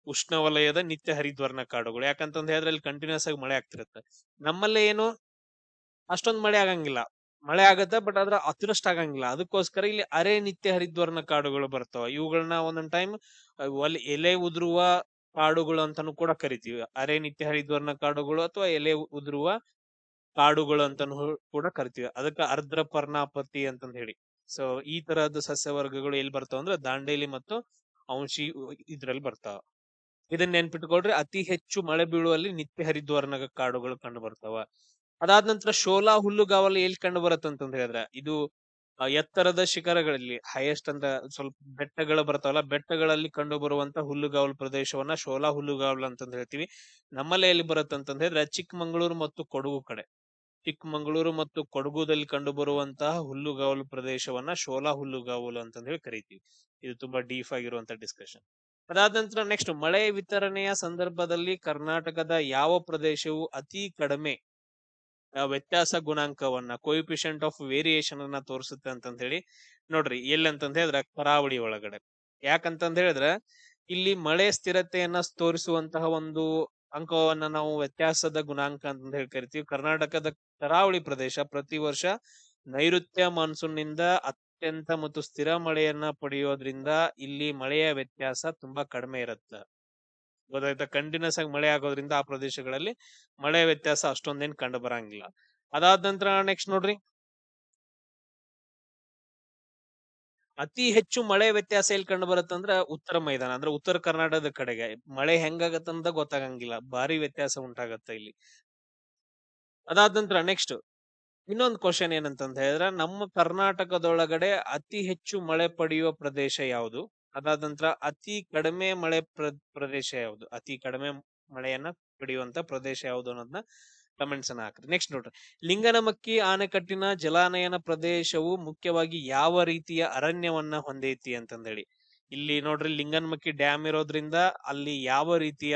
ಉಷ್ಣವಲಯದ ನಿತ್ಯ ಹರಿದ್ವರ್ಣ ಕಾಡುಗಳು. ಯಾಕಂತಂದ್ ಹೇಳಿದ್ರೆ ಅಲ್ಲಿ ಕಂಟಿನ್ಯೂಸ್ ಆಗಿ ಮಳೆ ಆಗ್ತಿರುತ್ತೆ. ನಮ್ಮಲ್ಲೇ ಏನು ಅಷ್ಟೊಂದ್ ಮಳೆ ಆಗಂಗಿಲ್ಲ. ಮಳೆ ಆಗತ್ತೆ, ಬಟ್ ಅದ್ರ ಅತಿವೃಷ್ಟಿ ಆಗಂಗಿಲ್ಲ. ಅದಕ್ಕೋಸ್ಕರ ಇಲ್ಲಿ ಅರೆ ನಿತ್ಯ ಹರಿದ್ವರ್ಣ ಕಾಡುಗಳು ಬರ್ತಾವ. ಇವುಗಳನ್ನ ಒಂದೊಂದ್ ಟೈಮ್ ಎಲೆ ಉದುರುವ ಕಾಡುಗಳು ಅಂತಾನು ಕೂಡ ಕರಿತೀವಿ. ಅರೆ ನಿತ್ಯ ಹರಿದ್ವರ್ಣ ಕಾಡುಗಳು ಅಥವಾ ಎಲೆ ಉದುರುವ ಕಾಡುಗಳು ಅಂತಾನು ಕೂಡ ಕರಿತೀವಿ. ಅದಕ್ಕ ಅರ್ದ್ರ ಪರ್ಣಪಾತಿ ಅಂತಂದ್ ಹೇಳಿ. ಸೊ ಈ ತರಹದ ಸಸ್ಯವರ್ಗಗಳು ಎಲ್ಲಿ ಬರ್ತಾವ ಅಂದ್ರೆ ದಾಂಡೇಲಿ ಮತ್ತು ಔಷಿ ಇದ್ರಲ್ಲಿ ಬರ್ತಾವ. ಇದನ್ನ ನೆನ್ಪಿಟ್ಕೊಳ್ರಿ, ಅತಿ ಹೆಚ್ಚು ಮಳೆ ಬೀಳುವಲ್ಲಿ ನಿತ್ಯ ಹರಿದ್ವರ್ಣ ಕಾಡುಗಳು ಕಂಡು ಬರ್ತಾವ. ಅದಾದ ನಂತರ ಶೋಲಾ ಹುಲ್ಲುಗಾವಲು ಎಲ್ಲಿ ಕಂಡು ಬರುತ್ತೆ ಅಂತಂದ್ ಹೇಳಿದ್ರೆ, ಇದು ಎತ್ತರದ ಶಿಖರಗಳಲ್ಲಿ ಹೈಯೆಸ್ಟ್ ಅಂತ ಸ್ವಲ್ಪ ಬೆಟ್ಟಗಳು ಬರ್ತಾವಲ್ಲ, ಬೆಟ್ಟಗಳಲ್ಲಿ ಕಂಡು ಬರುವಂತ ಹುಲ್ಲುಗಾವಲು ಪ್ರದೇಶವನ್ನ ಶೋಲಾ ಹುಲ್ಲುಗಾವಲು ಅಂತಂದ್ ಹೇಳ್ತೀವಿ. ನಮ್ಮಲ್ಲೇ ಎಲ್ಲಿ ಬರುತ್ತೆ ಅಂತಂದ್ ಹೇಳಿದ್ರೆ ಚಿಕ್ಕಮಂಗ್ಳೂರು ಮತ್ತು ಕೊಡಗು ಕಡೆ. ಚಿಕ್ಕಮಂಗ್ಳೂರು ಮತ್ತು ಕೊಡಗುದಲ್ಲಿ ಕಂಡು ಬರುವಂತಹ ಹುಲ್ಲುಗಾವಲು ಪ್ರದೇಶವನ್ನ ಶೋಲಾ ಹುಲ್ಲುಗಾವಲು ಅಂತಂದ್ ಹೇಳಿ ಕರಿತೀವಿ. ಇದು ತುಂಬಾ ಡೀಪ್ ಆಗಿರುವಂತ ಡಿಸ್ಕಷನ್. ಅದಾದ ನಂತರ ನೆಕ್ಸ್ಟ್, ಮಳೆ ವಿತರಣೆಯ ಸಂದರ್ಭದಲ್ಲಿ ಕರ್ನಾಟಕದ ಯಾವ ಪ್ರದೇಶವು ಅತಿ ಕಡಿಮೆ ವ್ಯತ್ಯಾಸ ಗುಣಾಂಕವನ್ನ, ಕೋಯಿಫಿಷಿಯಂಟ್ ಆಫ್ ವೇರಿಯೇಷನ್ ಅನ್ನ ತೋರಿಸುತ್ತೆ ಅಂತಂದ್ ಹೇಳಿ. ನೋಡ್ರಿ, ಎಲ್ಲಿ ಅಂತಂದ್ ಹೇಳಿದ್ರೆ ಕರಾವಳಿ ಒಳಗಡೆ. ಯಾಕಂತಂದ್ ಹೇಳಿದ್ರೆ ಇಲ್ಲಿ ಮಳೆ ಸ್ಥಿರತೆಯನ್ನ ತೋರಿಸುವಂತಹ ಒಂದು ಅಂಕವನ್ನ ನಾವು ವ್ಯತ್ಯಾಸದ ಗುಣಾಂಕ ಅಂತ ಹೇಳಿ ಕರಿತೀವಿ. ಕರ್ನಾಟಕದ ಕರಾವಳಿ ಪ್ರದೇಶ ಪ್ರತಿ ವರ್ಷ ನೈಋತ್ಯ ಮಾನ್ಸೂನ್ ನಿಂದ ಅತ್ಯಂತ ಮತ್ತು ಸ್ಥಿರ ಮಳೆಯನ್ನ ಪಡೆಯೋದ್ರಿಂದ ಇಲ್ಲಿ ಮಳೆಯ ವ್ಯತ್ಯಾಸ ತುಂಬಾ ಕಡಿಮೆ ಇರುತ್ತೆ. ಗೊತ್ತಾಯ್ತಾ? ಕಂಟಿನ್ಯೂಸ್ ಆಗಿ ಮಳೆ ಆಗೋದ್ರಿಂದ ಆ ಪ್ರದೇಶಗಳಲ್ಲಿ ಮಳೆ ವ್ಯತ್ಯಾಸ ಅಷ್ಟೊಂದೇನ್ ಕಂಡು ಬರಂಗಿಲ್ಲ. ಅದಾದ ನಂತರ ನೆಕ್ಸ್ಟ್ ನೋಡ್ರಿ, ಅತಿ ಹೆಚ್ಚು ಮಳೆ ವ್ಯತ್ಯಾಸ ಎಲ್ಲಿ ಕಂಡು ಬರುತ್ತಂದ್ರ ಉತ್ತರ ಮೈದಾನ, ಅಂದ್ರೆ ಉತ್ತರ ಕರ್ನಾಟಕದ ಕಡೆಗೆ ಮಳೆ ಹೆಂಗಾಗತ್ತಂತ ಗೊತ್ತಾಗಂಗಿಲ್ಲ. ಭಾರಿ ವ್ಯತ್ಯಾಸ ಉಂಟಾಗತ್ತ ಇಲ್ಲಿ. ಅದಾದ ನಂತರ ನೆಕ್ಸ್ಟ್ ಇನ್ನೊಂದು ಕ್ವಶನ್ ಏನಂತಂದ ಹೇಳಿದ್ರೆ, ನಮ್ಮ ಕರ್ನಾಟಕದೊಳಗಡೆ ಅತಿ ಹೆಚ್ಚು ಮಳೆ ಪಡೆಯುವ ಪ್ರದೇಶ ಯಾವುದು? ಅದಾದ ನಂತರ ಅತಿ ಕಡಿಮೆ ಮಳೆ ಪ್ರದೇಶ ಯಾವುದು? ಅತಿ ಕಡಿಮೆ ಮಳೆಯನ್ನ ಪಡೆಯುವಂತ ಪ್ರದೇಶ ಯಾವುದು ಅನ್ನೋದನ್ನ ಕಮೆಂಟ್ಸ್ ಅನ್ನ ಹಾಕ್ರಿ. ನೆಕ್ಸ್ಟ್ ನೋಡ್ರಿ, ಲಿಂಗನಮಕ್ಕಿ ಆಣೆಕಟ್ಟಿನ ಜಲಾನಯನ ಪ್ರದೇಶವು ಮುಖ್ಯವಾಗಿ ಯಾವ ರೀತಿಯ ಅರಣ್ಯವನ್ನ ಹೊಂದೈತಿ ಅಂತಂದೇಳಿ. ಇಲ್ಲಿ ನೋಡ್ರಿ, ಲಿಂಗನಮಕ್ಕಿ ಡ್ಯಾಮ್ ಇರೋದ್ರಿಂದ ಅಲ್ಲಿ ಯಾವ ರೀತಿಯ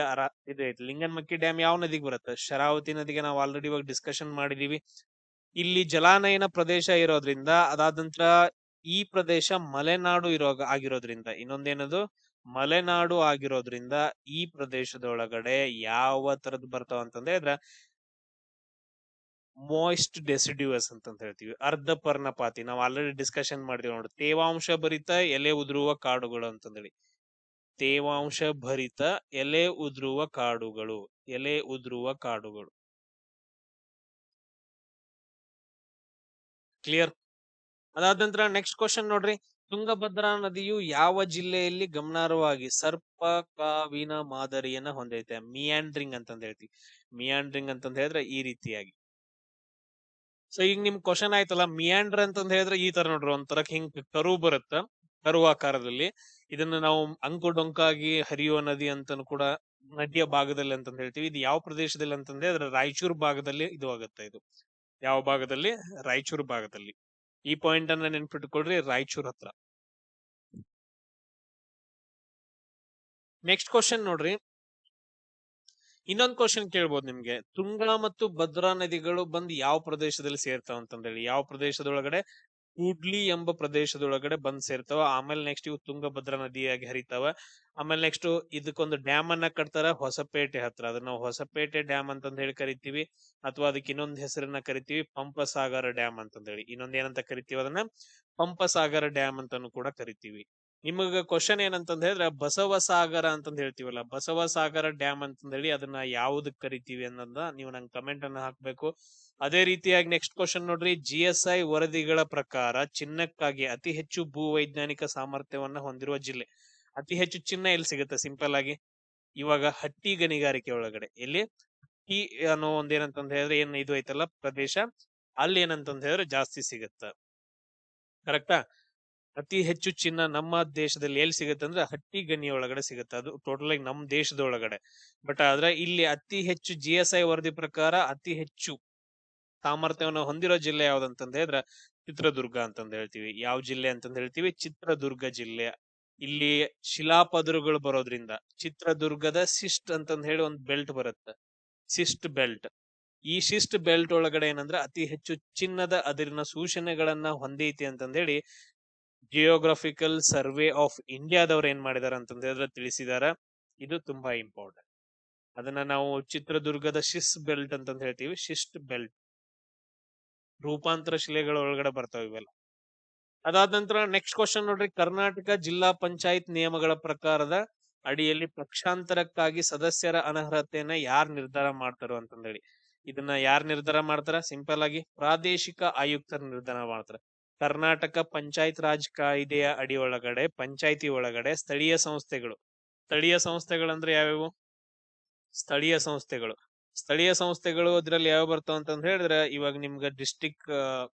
ಇದೈತಿ. ಲಿಂಗನಮಕ್ಕಿ ಡ್ಯಾಮ್ ಯಾವ ನದಿಗೆ ಬರುತ್ತೆ? ಶರಾವತಿ ನದಿಗೆ. ನಾವು ಆಲ್ರೆಡಿ ಇವಾಗ ಡಿಸ್ಕಷನ್ ಮಾಡಿದೀವಿ. ಇಲ್ಲಿ ಜಲಾನಯನ ಪ್ರದೇಶ ಇರೋದ್ರಿಂದ, ಅದಾದ ನಂತರ ಈ ಪ್ರದೇಶ ಮಲೆನಾಡು ಆಗಿರೋದ್ರಿಂದ, ಇನ್ನೊಂದೇನದು ಮಲೆನಾಡು ಆಗಿರೋದ್ರಿಂದ ಈ ಪ್ರದೇಶದೊಳಗಡೆ ಯಾವ ತರದ್ ಬರ್ತಾವ ಅಂತಂದ್ರೆ ಮಾಯಿಸ್ಟ್ ಡೆಸಿಡ್ಯೂಸ್ ಅಂತ ಹೇಳ್ತೀವಿ. ಅರ್ಧ ಪರ್ಣಪಾತಿ. ನಾವು ಆಲ್ರೆಡಿ ಡಿಸ್ಕಷನ್ ಮಾಡಿದೀವಿ ನೋಡಿ, ತೇವಾಂಶ ಭರಿತ ಎಲೆ ಉದುರುವ ಕಾಡುಗಳು ಅಂತಂದೇಳಿ. ತೇವಾಂಶ ಭರಿತ ಎಲೆ ಉದುರುವ ಕಾಡುಗಳು, ಎಲೆ ಉದುರುವ ಕಾಡುಗಳು. ಕ್ಲಿಯರ್? ಅದಾದ ನಂತರ ನೆಕ್ಸ್ಟ್ ಕ್ವಶನ್ ನೋಡ್ರಿ, ತುಂಗಭದ್ರಾ ನದಿಯು ಯಾವ ಜಿಲ್ಲೆಯಲ್ಲಿ ಗಮನಾರ್ಹವಾಗಿ ಸರ್ಪ ಕಾವಿನ ಮಾದರಿಯನ್ನ ಹೊಂದೈತೆ? ಮಿಯಾಂಡ್ರಿಂಗ್ ಅಂತಂದ್ ಹೇಳ್ತೀವಿ. ಮಿಯಾಂಡ್ರಿಂಗ್ ಅಂತಂದ್ ಹೇಳಿದ್ರೆ ಈ ರೀತಿಯಾಗಿ. ಸೊ ಈಗ ನಿಮ್ ಕ್ವಶನ್ ಆಯ್ತಲ್ಲ, ಮಿಯಾಂಡ್ರ್ ಅಂತಂದ್ ಹೇಳಿದ್ರೆ ಈ ತರ ನೋಡ್ರಿ, ಒಂಥರ ಹಿಂಗ್ ಕರು ಬರುತ್ತ, ಕರು ಆಕಾರದಲ್ಲಿ. ಇದನ್ನ ನಾವು ಅಂಕು ಡೊಂಕಾಗಿ ಹರಿಯುವ ನದಿ ಅಂತಾನು ಕೂಡ ನದಿಯ ಭಾಗದಲ್ಲಿ ಅಂತಂದ್ ಹೇಳ್ತೀವಿ. ಇದು ಯಾವ ಪ್ರದೇಶದಲ್ಲಿ ಅಂತಂದ್ರೆ ಅದ್ರ ರಾಯಚೂರು ಭಾಗದಲ್ಲಿ ಇದು ಆಗುತ್ತೆ. ಇದು ಯಾವ ಭಾಗದಲ್ಲಿ? ರಾಯಚೂರು ಭಾಗದಲ್ಲಿ. ಈ ಪಾಯಿಂಟ್ ಅನ್ನ ನೆನ್ಪಿಟ್ಕೊಳ್ರಿ, ರಾಯಚೂರ್ ಹತ್ರ. ನೆಕ್ಸ್ಟ್ ಕ್ವಶನ್ ನೋಡ್ರಿ, ಇನ್ನೊಂದು ಕ್ವಶನ್ ಕೇಳ್ಬೋದು ನಿಮ್ಗೆ. ತುಂಗಾ ಮತ್ತು ಭದ್ರಾ ನದಿಗಳು ಬಂದು ಯಾವ ಪ್ರದೇಶದಲ್ಲಿ ಸೇರ್ತಾವ ಅಂತಂದೇಳಿ, ಯಾವ ಪ್ರದೇಶದೊಳಗಡೆ? ಕೂಡ್ಲಿ ಎಂಬ ಪ್ರದೇಶದೊಳಗಡೆ ಬಂದ್ ಸೇರ್ತಾವ. ಆಮೇಲೆ ನೆಕ್ಸ್ಟ್ ಇವು ತುಂಗಭದ್ರಾ ನದಿಯಾಗಿ ಹರಿತಾವ. ಆಮೇಲೆ ನೆಕ್ಸ್ಟ್ ಇದಕ್ಕೊಂದು ಡ್ಯಾಮ್ ಅನ್ನ ಕಟ್ತಾರ ಹೊಸಪೇಟೆ ಹತ್ರ. ಅದನ್ನ ನಾವು ಹೊಸಪೇಟೆ ಡ್ಯಾಮ್ ಅಂತಂದ್ ಹೇಳಿ ಕರಿತೀವಿ, ಅಥವಾ ಅದಕ್ಕೆ ಇನ್ನೊಂದ್ ಹೆಸರನ್ನ ಕರಿತೀವಿ ಪಂಪಸಾಗರ ಡ್ಯಾಮ್ ಅಂತಂದ್ ಹೇಳಿ. ಇನ್ನೊಂದ್ ಏನಂತ ಕರಿತೀವಿ ಅದನ್ನ? ಪಂಪಸಾಗರ ಡ್ಯಾಮ್ ಅಂತಾನು ಕೂಡ ಕರಿತೀವಿ. ನಿಮಗ ಕ್ವಶನ್ ಏನಂತಂದ್ ಹೇಳಿದ್ರೆ ಬಸವಸಾಗರ ಅಂತಂದ್ ಹೇಳ್ತೀವಲ್ಲ, ಬಸವಸಾಗರ ಡ್ಯಾಮ್ ಅಂತಂದ್ ಹೇಳಿ ಅದನ್ನ ಯಾವ್ದಕ್ ಕರಿತೀವಿ ಅನ್ನೋದನ್ನ ನೀವು ನಂಗೆ ಕಮೆಂಟ್ ಅನ್ನ ಹಾಕ್ಬೇಕು. ಅದೇ ರೀತಿಯಾಗಿ ನೆಕ್ಸ್ಟ್ ಕ್ವಶನ್ ನೋಡ್ರಿ, GSI ವರದಿಗಳ ಪ್ರಕಾರ ಚಿನ್ನಕ್ಕಾಗಿ ಅತಿ ಹೆಚ್ಚು ಭೂ ವೈಜ್ಞಾನಿಕ ಸಾಮರ್ಥ್ಯವನ್ನ ಹೊಂದಿರುವ ಜಿಲ್ಲೆ. ಅತಿ ಹೆಚ್ಚು ಚಿನ್ನ ಎಲ್ಲಿ ಸಿಗುತ್ತೆ? ಸಿಂಪಲ್ ಆಗಿ ಇವಾಗ ಹಟ್ಟಿ ಗಣಿಗಾರಿಕೆ ಒಳಗಡೆ. ಎಲ್ಲಿ? ಹಟ್ಟಿ ಅನ್ನೋ ಒಂದೇನಂತಂದ್ ಹೇಳಿದ್ರೆ ಏನ್ ಇದು ಐತಲ್ಲ ಪ್ರದೇಶ, ಅಲ್ಲಿ ಏನಂತಂದ್ ಹೇಳಿದ್ರೆ ಜಾಸ್ತಿ ಸಿಗುತ್ತ. ಕರೆಕ್ಟಾ? ಅತಿ ಹೆಚ್ಚು ಚಿನ್ನ ನಮ್ಮ ದೇಶದಲ್ಲಿ ಎಲ್ಲಿ ಸಿಗುತ್ತೆ ಅಂದ್ರೆ ಹಟ್ಟಿ ಗಣಿ ಒಳಗಡೆ ಸಿಗುತ್ತೆ. ಅದು ಟೋಟಲ್ ಆಗಿ ನಮ್ಮ ದೇಶದೊಳಗಡೆ. ಬಟ್ ಆದ್ರೆ ಇಲ್ಲಿ ಅತಿ ಹೆಚ್ಚು GSI ವರದಿ ಪ್ರಕಾರ ಅತಿ ಹೆಚ್ಚು ಸಾಮರ್ಥ್ಯವನ್ನು ಹೊಂದಿರೋ ಜಿಲ್ಲೆ ಯಾವ್ದಂತಂದ್ ಹೇಳಿದ್ರೆ ಚಿತ್ರದುರ್ಗ ಅಂತಂದ್ ಹೇಳ್ತೀವಿ. ಯಾವ ಜಿಲ್ಲೆ ಅಂತಂದ್ ಹೇಳ್ತೀವಿ? ಚಿತ್ರದುರ್ಗ ಜಿಲ್ಲೆ. ಇಲ್ಲಿ ಶಿಲಾಪದರುಗಳು ಬರೋದ್ರಿಂದ ಚಿತ್ರದುರ್ಗದ ಸಿಸ್ಟ್ ಅಂತಂದ್ ಹೇಳಿ ಒಂದು ಬೆಲ್ಟ್ ಬರುತ್ತೆ, ಸಿಸ್ಟ್ ಬೆಲ್ಟ್. ಈ ಶಿಸ್ಟ್ ಬೆಲ್ಟ್ ಒಳಗಡೆ ಏನಂದ್ರೆ ಅತಿ ಹೆಚ್ಚು ಚಿನ್ನದ ಅದಿರಿನ ಸೂಚನೆಗಳನ್ನ ಹೊಂದೈತಿ ಅಂತಂದ್ ಹೇಳಿ ಜಿಯೋಗ್ರಫಿಕಲ್ ಸರ್ವೆ ಆಫ್ ಇಂಡಿಯಾದವ್ರು ಏನ್ ಮಾಡಿದಾರೆ ಅಂತಂದ್ ಹೇಳಿದ್ರೆ ತಿಳಿಸಿದಾರ. ಇದು ತುಂಬಾ ಇಂಪಾರ್ಟೆಂಟ್. ಅದನ್ನ ನಾವು ಚಿತ್ರದುರ್ಗದ ಶಿಸ್ ಬೆಲ್ಟ್ ಅಂತಂದ್ ಹೇಳ್ತೀವಿ. ಶಿಸ್ಟ್ ಬೆಲ್ಟ್ ರೂಪಾಂತರ ಶಿಲೆಗಳ ಒಳಗಡೆ ಬರ್ತಾವ ಇವೆಲ್ಲ. ಅದಾದ ನಂತರ ನೆಕ್ಸ್ಟ್ ಕ್ವಶನ್ ನೋಡ್ರಿ, ಕರ್ನಾಟಕ ಜಿಲ್ಲಾ ಪಂಚಾಯತ್ ನಿಯಮಗಳ ಪ್ರಕಾರದ ಅಡಿಯಲ್ಲಿ ಪಕ್ಷಾಂತರಕ್ಕಾಗಿ ಸದಸ್ಯರ ಅನರ್ಹತೆಯನ್ನ ಯಾರು ನಿರ್ಧಾರ ಮಾಡ್ತಾರೋ ಅಂತಂದೇಳಿ. ಇದನ್ನ ಯಾರು ನಿರ್ಧಾರ ಮಾಡ್ತಾರ? ಸಿಂಪಲ್ ಆಗಿ ಪ್ರಾದೇಶಿಕ ಆಯುಕ್ತರು ನಿರ್ಧಾರ ಮಾಡ್ತಾರ. ಕರ್ನಾಟಕ ಪಂಚಾಯತ್ ರಾಜ್ ಕಾಯ್ದೆಯ ಅಡಿ ಒಳಗಡೆ ಪಂಚಾಯತಿ ಒಳಗಡೆ ಸ್ಥಳೀಯ ಸಂಸ್ಥೆಗಳು. ಸ್ಥಳೀಯ ಸಂಸ್ಥೆಗಳಂದ್ರೆ ಯಾವ್ಯಾವು? ಸ್ಥಳೀಯ ಸಂಸ್ಥೆಗಳು. ಸ್ಥಳೀಯ ಸಂಸ್ಥೆಗಳು ಅದ್ರಲ್ಲಿ ಯಾವ ಬರ್ತಾವ ಅಂತಂದ್ ಹೇಳಿದ್ರೆ ಇವಾಗ ನಿಮ್ಗ ಡಿಸ್ಟಿಕ್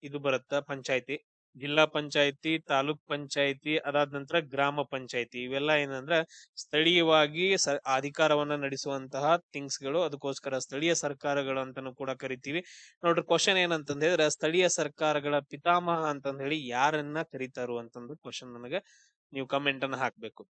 ಇದು ಬರುತ್ತ ಪಂಚಾಯತಿ, ಜಿಲ್ಲಾ ಪಂಚಾಯತಿ, ತಾಲೂಕ್ ಪಂಚಾಯತಿ, ಅದಾದ ನಂತರ ಗ್ರಾಮ ಪಂಚಾಯತಿ. ಇವೆಲ್ಲ ಏನಂದ್ರೆ ಸ್ಥಳೀಯವಾಗಿ ಅಧಿಕಾರವನ್ನ ನಡೆಸುವಂತಹ ಥಿಂಗ್ಸ್ ಗಳು. ಅದಕ್ಕೋಸ್ಕರ ಸ್ಥಳೀಯ ಸರ್ಕಾರಗಳು ಅಂತಾನು ಕೂಡ ಕರಿತೀವಿ. ನೋಡ್ರಿ ಕ್ವಶನ್ ಏನಂತಂದ್ ಹೇಳಿದ್ರೆ ಸ್ಥಳೀಯ ಸರ್ಕಾರಗಳ ಪಿತಾಮಹ ಅಂತಂದ್ ಹೇಳಿ ಯಾರನ್ನ ಕರೀತಾರು ಅಂತಂದು ಕ್ವಶನ್ ನನಗೆ ನೀವು ಕಮೆಂಟ್ ಅನ್ನ ಹಾಕ್ಬೇಕು.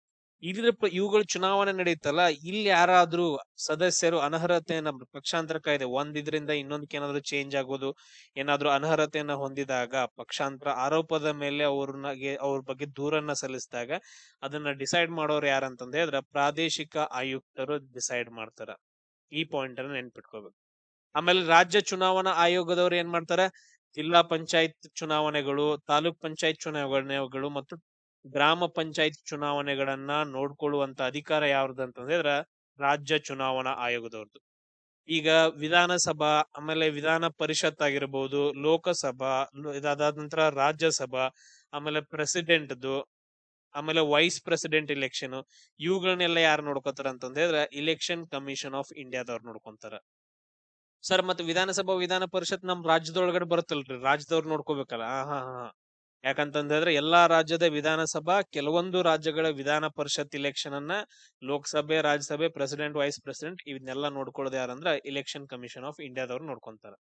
ಇವುಗಳು ಚುನಾವಣೆ ನಡೆಯುತ್ತಲ್ಲ, ಇಲ್ಲಿ ಯಾರಾದ್ರೂ ಸದಸ್ಯರು ಅನರ್ಹತೆಯನ್ನ ಪಕ್ಷಾಂತರ ಕಾಯ್ದೆ ಒಂದಿದ್ರಿಂದ ಇನ್ನೊಂದಕ್ಕೆ ಏನಾದ್ರು ಚೇಂಜ್ ಆಗೋದು, ಏನಾದ್ರೂ ಅನರ್ಹತೆಯನ್ನ ಹೊಂದಿದಾಗ ಪಕ್ಷಾಂತರ ಆರೋಪದ ಮೇಲೆ ಅವ್ರ ಬಗ್ಗೆ ದೂರನ್ನ ಸಲ್ಲಿಸಿದಾಗ ಅದನ್ನ ಡಿಸೈಡ್ ಮಾಡೋರು ಯಾರಂತಂದ್ ಹೇಳಿದ್ರೆ ಪ್ರಾದೇಶಿಕ ಆಯುಕ್ತರು ಡಿಸೈಡ್ ಮಾಡ್ತಾರ. ಈ ಪಾಯಿಂಟ್ ಅನ್ನ ನೆನ್ಪಿಟ್ಕೋಬೇಕು. ಆಮೇಲೆ ರಾಜ್ಯ ಚುನಾವಣಾ ಆಯೋಗದವ್ರು ಏನ್ ಮಾಡ್ತಾರ? ಜಿಲ್ಲಾ ಪಂಚಾಯತ್ ಚುನಾವಣೆಗಳು, ತಾಲೂಕ್ ಪಂಚಾಯತ್ ಚುನಾವಣೆಗಳು ಮತ್ತು ಗ್ರಾಮ ಪಂಚಾಯತ್ ಚುನಾವಣೆಗಳನ್ನ ನೋಡ್ಕೊಳ್ಳುವಂತ ಅಧಿಕಾರ ಯಾವ್ದು ಅಂತಂದ್ರೆ ರಾಜ್ಯ ಚುನಾವಣಾ ಆಯೋಗದವ್ರದ್ದು. ಈಗ ವಿಧಾನಸಭಾ, ಆಮೇಲೆ ವಿಧಾನ ಪರಿಷತ್ ಆಗಿರ್ಬೋದು, ಲೋಕಸಭಾ, ಇದಾದ ನಂತರ ರಾಜ್ಯಸಭಾ, ಆಮೇಲೆ ಪ್ರೆಸಿಡೆಂಟ್ದು, ಆಮೇಲೆ ವೈಸ್ ಪ್ರೆಸಿಡೆಂಟ್ ಇಲೆಕ್ಷನ್, ಇವುಗಳನ್ನೆಲ್ಲ ಯಾರು ನೋಡ್ಕೋತಾರ ಅಂತಂದ್ರೆ ಇಲೆಕ್ಷನ್ ಕಮಿಷನ್ ಆಫ್ ಇಂಡಿಯಾದವ್ರು ನೋಡ್ಕೊಂತಾರ. ಸರ್ ಮತ್ತೆ ವಿಧಾನಸಭಾ ವಿಧಾನ ಪರಿಷತ್ ನಮ್ ರಾಜ್ಯದೊಳಗಡೆ ಬರುತ್ತಲ್ರಿ, ರಾಜ್ಯದವ್ರು ನೋಡ್ಕೋಬೇಕಲ್ಲ. ಹಾ ಹಾ ಹಾ. ಯಾಕಂತಂದ್ರೆ ಎಲ್ಲಾ ರಾಜ್ಯದ ವಿಧಾನಸಭಾ, ಕೆಲವೊಂದು ರಾಜ್ಯಗಳ ವಿಧಾನ ಪರಿಷತ್ ಇಲೆಕ್ಷನ್ ಅನ್ನ ಲೋಕಸಭೆ, ರಾಜ್ಯಸಭೆ, ಪ್ರೆಸಿಡೆಂಟ್, ವೈಸ್ ಪ್ರೆಸಿಡೆಂಟ್ ಇವನ್ನೆಲ್ಲ ನೋಡ್ಕೊಳ್ಳೋದು ಯಾರಂದ್ರ ಇಲೆಕ್ಷನ್ ಕಮಿಷನ್ ಆಫ್ ಇಂಡಿಯಾದವ್ರು ನೋಡ್ಕೊಂತಾರ.